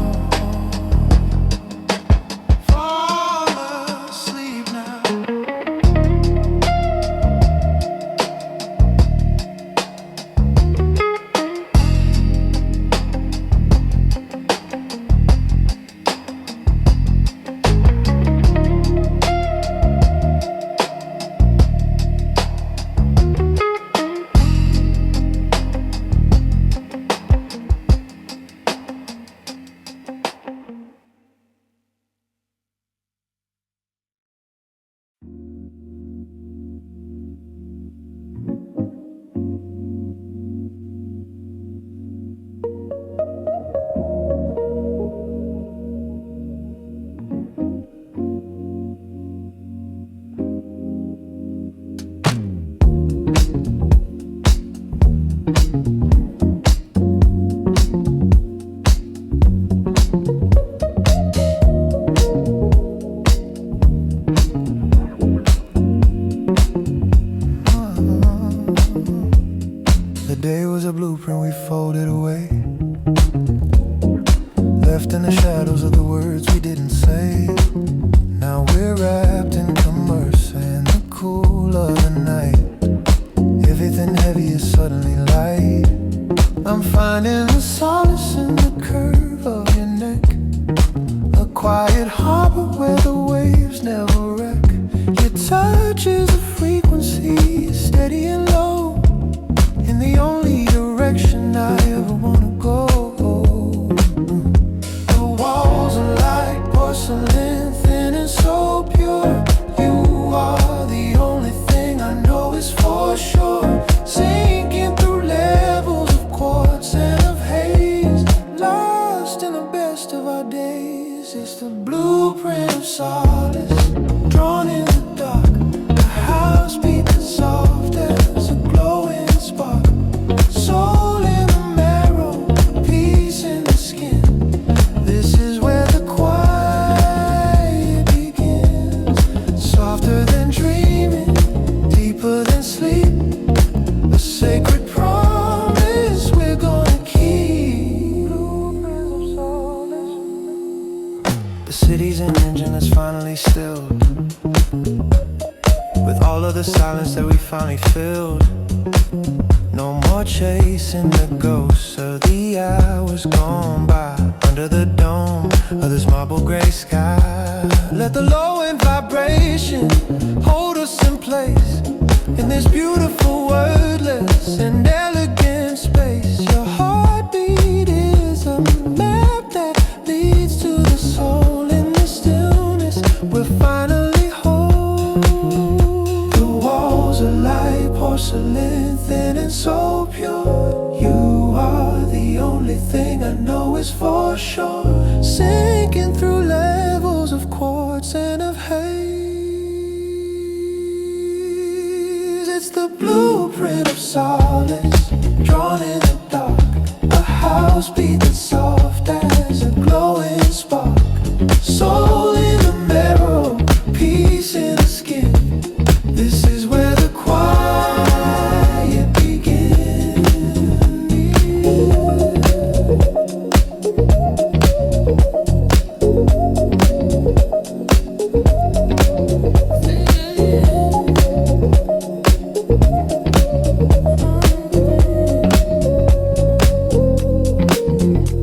Fall asleep now. The day was a blueprint we folded away, left in the shadows of the words we didn't say. Now we're wrapped in commerce in the cool of the night. Everything heavy is suddenly light. I'm finding the solace in the curve of your neck, a quiet harbor where the waves never wreck. Your touch is a frequency, steady and low, in the only direction I ever wanna go. The walls are like porcelain, thin and so pure. You are the only thing I know is for sure. Sinking through levels of quartz and of haze, lost in the best of our days. It's the blueprint of solace, drawn in the dark. The house beats soft as a glowing spark. Soul in the marrow, peace in the skin. This is where the quiet begins. Softer than dreaming, deeper than sleep. A sacred promise we're gonna keep. The city's an engine that's finally stilled, with all of the silence that we finally filled. No more chasing the ghosts of the hours gone by, under the dome of this marble gray sky. Let the low-end vibration hold us in place, in this beautiful, wordless and elegant space. Your heartbeat is a map that leads to the soul. is for sure, sinking through levels of quartz and of haze. It's the blueprint of solace, drawn in the dark. A house beat that's soft as a glowing spark. Soul in the marrow, peace in the skin. This is where the quiet begins.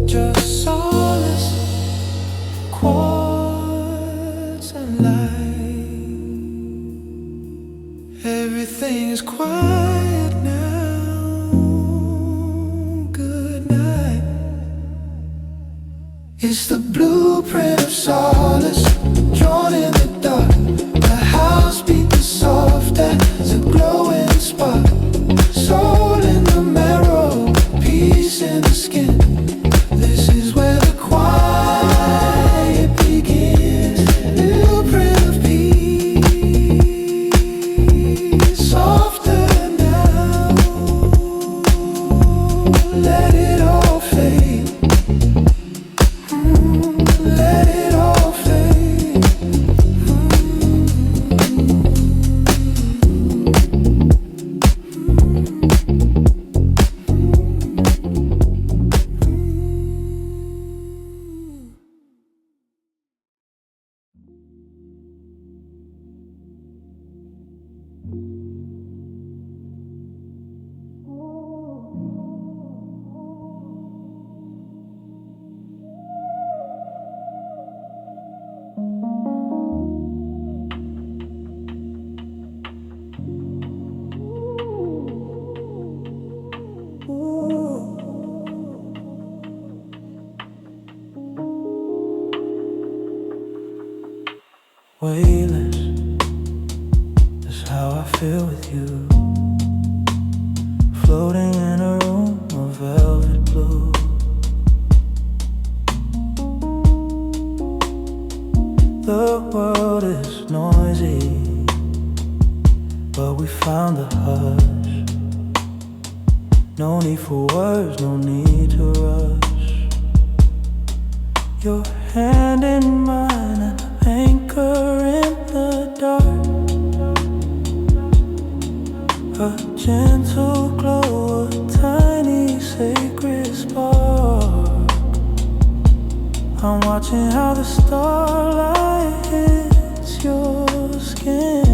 Just solace, quartz and light. Everything is quiet now. Good night. It's the blueprint of solace, drawn in the dark. The house beat the soft as a glowing spark. Soul in the marrow, peace in the skin. This is where the quiet begins. Blueprint of peace, softer now. Let it all fade. Let it all fade. Weightless is how I feel with you, floating in a room of velvet blue. The world is noisy, but we found the hush. No need for words, no need to rush. Your hand in mine, an anchor in the dark. A gentle glow, a tiny sacred spark. I'm watching how the starlight hits your skin.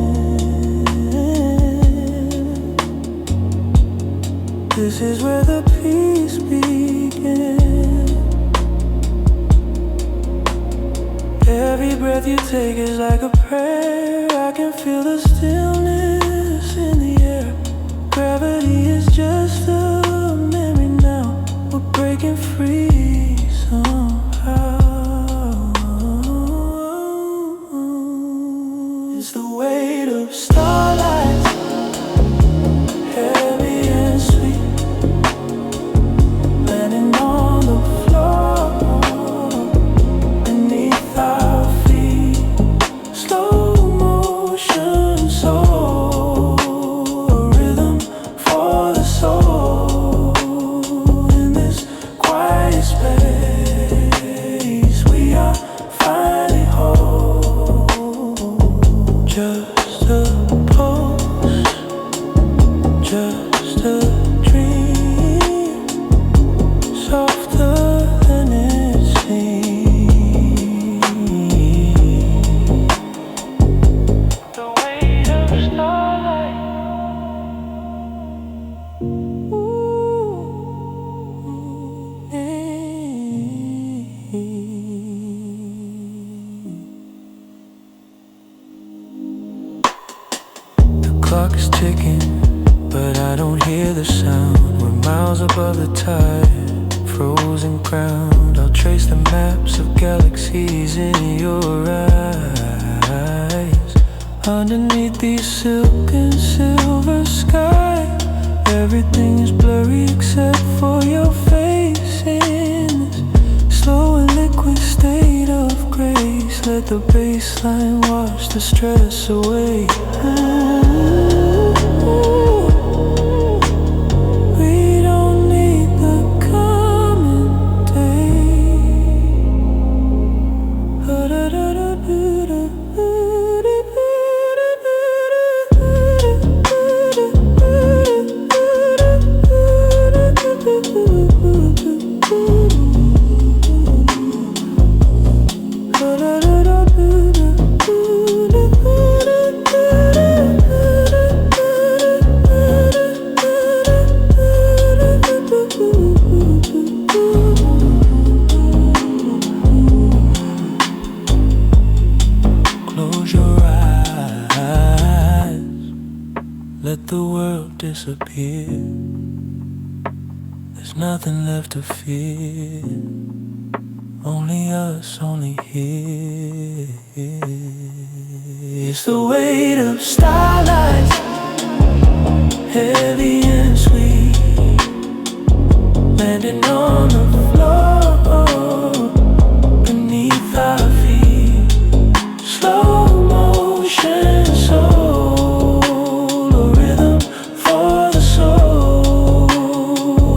This is where the peace begins. Every breath you take is like a prayer. I can feel the stillness in the air. Gravity is just a memory now. We're breaking free somehow. It's the weight of starlight, heavy and sweet, landing on the floor beneath our feet. Slow motion, soul, a rhythm for the soul. In this quiet space, we are finally whole. Just a pulse, just a dream, softer than it seems. The weight of starlight. The clock is ticking, but I don't hear the sound. We're miles above the tide, frozen ground. I'll trace the maps of galaxies in your eyes. Underneath these silk and silver skies, everything is blurry except for your face in this let the bassline wash the stress away. We don't need the coming Close your eyes, let the world disappear. There's nothing left to fear. Only us, only here. It's the weight of starlight, heavy and sweet, landing on the floor beneath our feet. Slow motion, soul, a rhythm for the soul.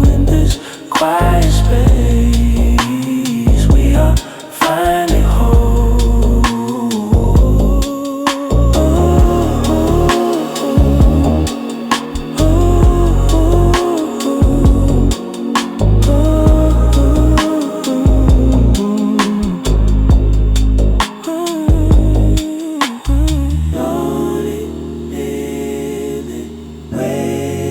In this quiet space, we are finally whole.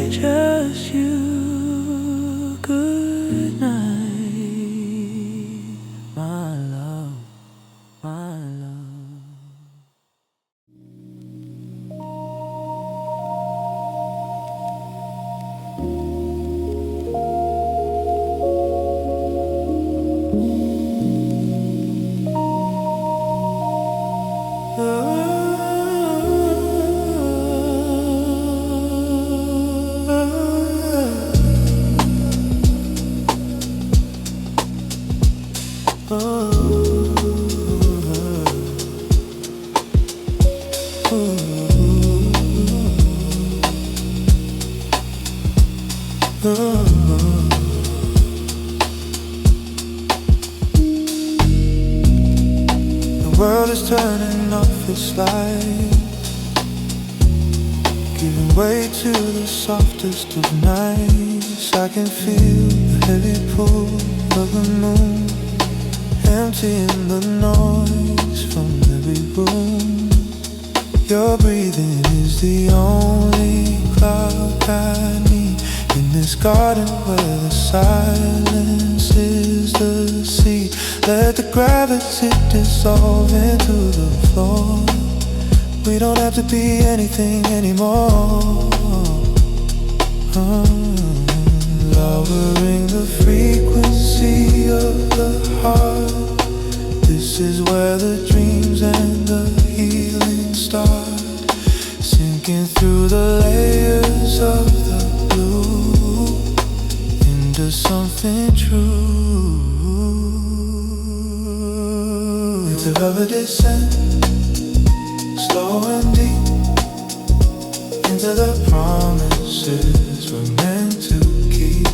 Just you, good night, my love, my love. The world is turning off its lights, giving way to the softest of nights. I can feel the heavy pull of the moon, emptying the noise from every room. Your breathing is the only cloud I need in this garden where the silence is the sea. Let the gravity dissolve into the floor. We don't have to be anything anymore. Lowering the frequency of the heart. This is where the dreams and the healing start. Sinking through the layers of the blue into something true. It's a velvet descent, slow and deep, into the promises we're meant to keep.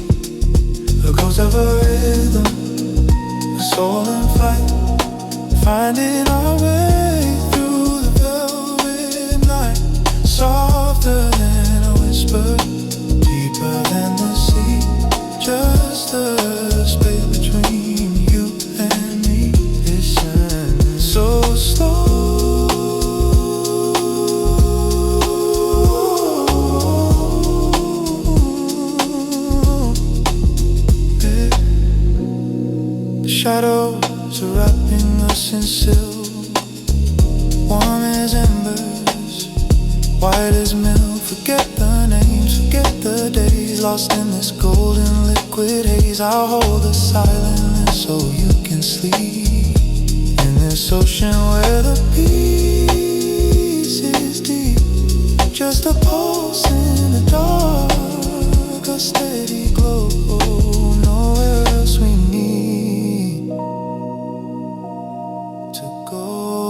The ghost of a rhythm, a soul in flight, finding our way through the velvet night. Softer than a whisper, deeper than the sea. Just the space between you and me. Listen, so slow. The shadows are wrapping us in silk, warm as embers, white as milk. Forget the names, forget the days, lost in this golden liquid haze. I'll hold the silence so you can sleep in this ocean where the peace is deep. Just a pulse in the dark, a steady glow, nowhere else we need to go.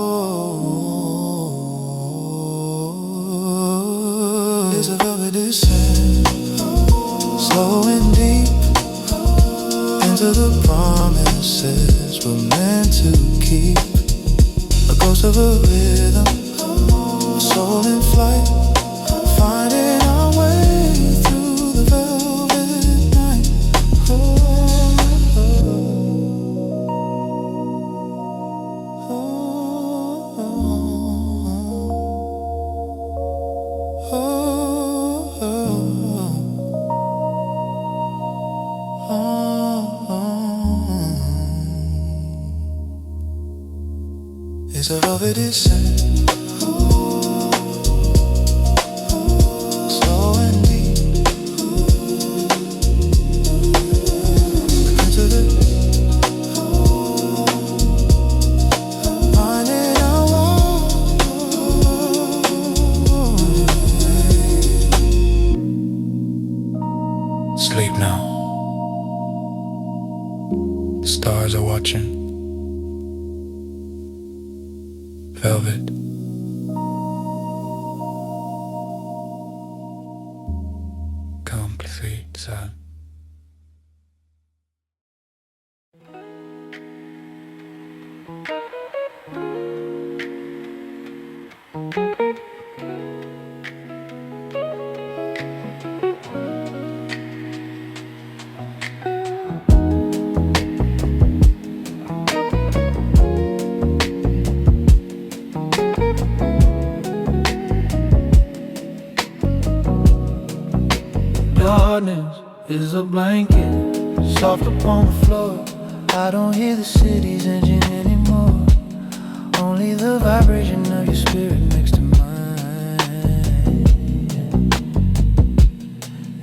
is a velvet descent, slow and deep, into the promises we're meant to keep. A ghost of a rhythm, a soul in flight, finding our way through the velvet night. It's a velvet descent, slow and deep, into the finding our way. Sleep now. The stars are watching. Velvet. Complete sound. Darkness is a blanket, soft upon the floor. I don't hear the city's engine anymore. Only the vibration of your spirit next to mine.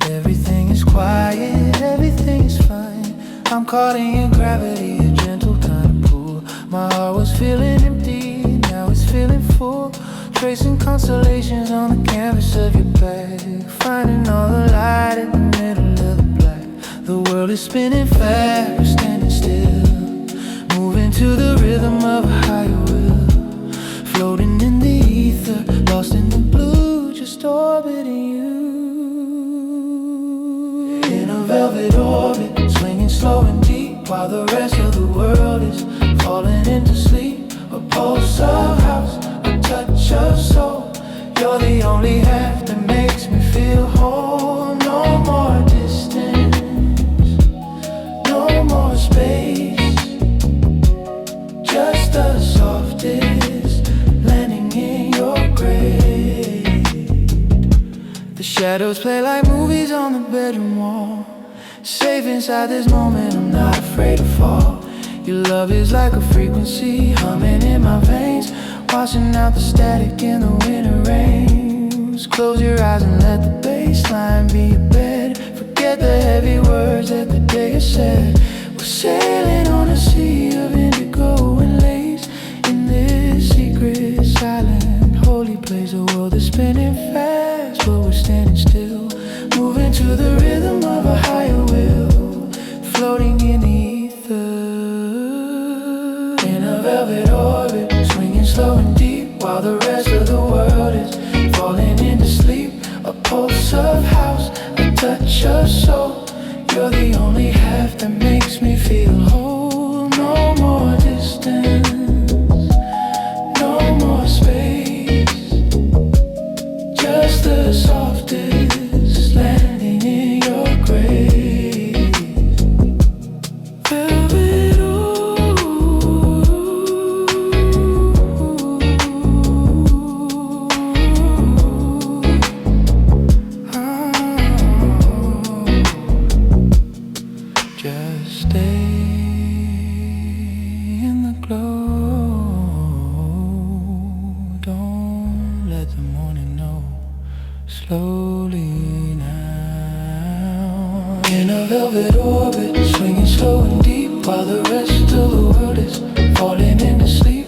Everything is quiet, everything is fine. I'm caught in your gravity, a gentle kind of pull. My heart was feeling empty, now it's feeling full. Tracing constellations on the canvas of your back, finding all the light in the middle of the black. The world is spinning fast, we're standing still, moving to the rhythm of a higher will. Floating in the ether, lost in the blue, just orbiting you. In a velvet orbit, swinging slow and deep, while the rest of the world is falling into sleep. A pulse of house, touch of soul. You're the only half that makes me feel whole. No more distance, no more space, just the softest landing in your grave. The shadows play like movies on the bedroom wall. Safe inside this moment, I'm not afraid to fall. Your love is like a frequency humming in my veins, washing out the static in the winter rains. Close your eyes and let the bass line be your bed. Forget the heavy words that the day has said. We're sailing on a sea of indigo and lace, in this secret, silent, holy place. The world is spinning fast, but we're standing still, moving to the rhythm of a higher will. Floating in the ether, in a velvet orbit, swinging slow and deep, while the rest of the world is falling into sleep. A pulse of house, a touch of soul. You're the only half that makes me feel whole. No more distance, no more space, just the softest landing in your grave. Velvet, just stay in the glow. Don't let the morning know. Slowly now. In a velvet orbit, swinging slow and deep, while the rest of the world is falling into sleep.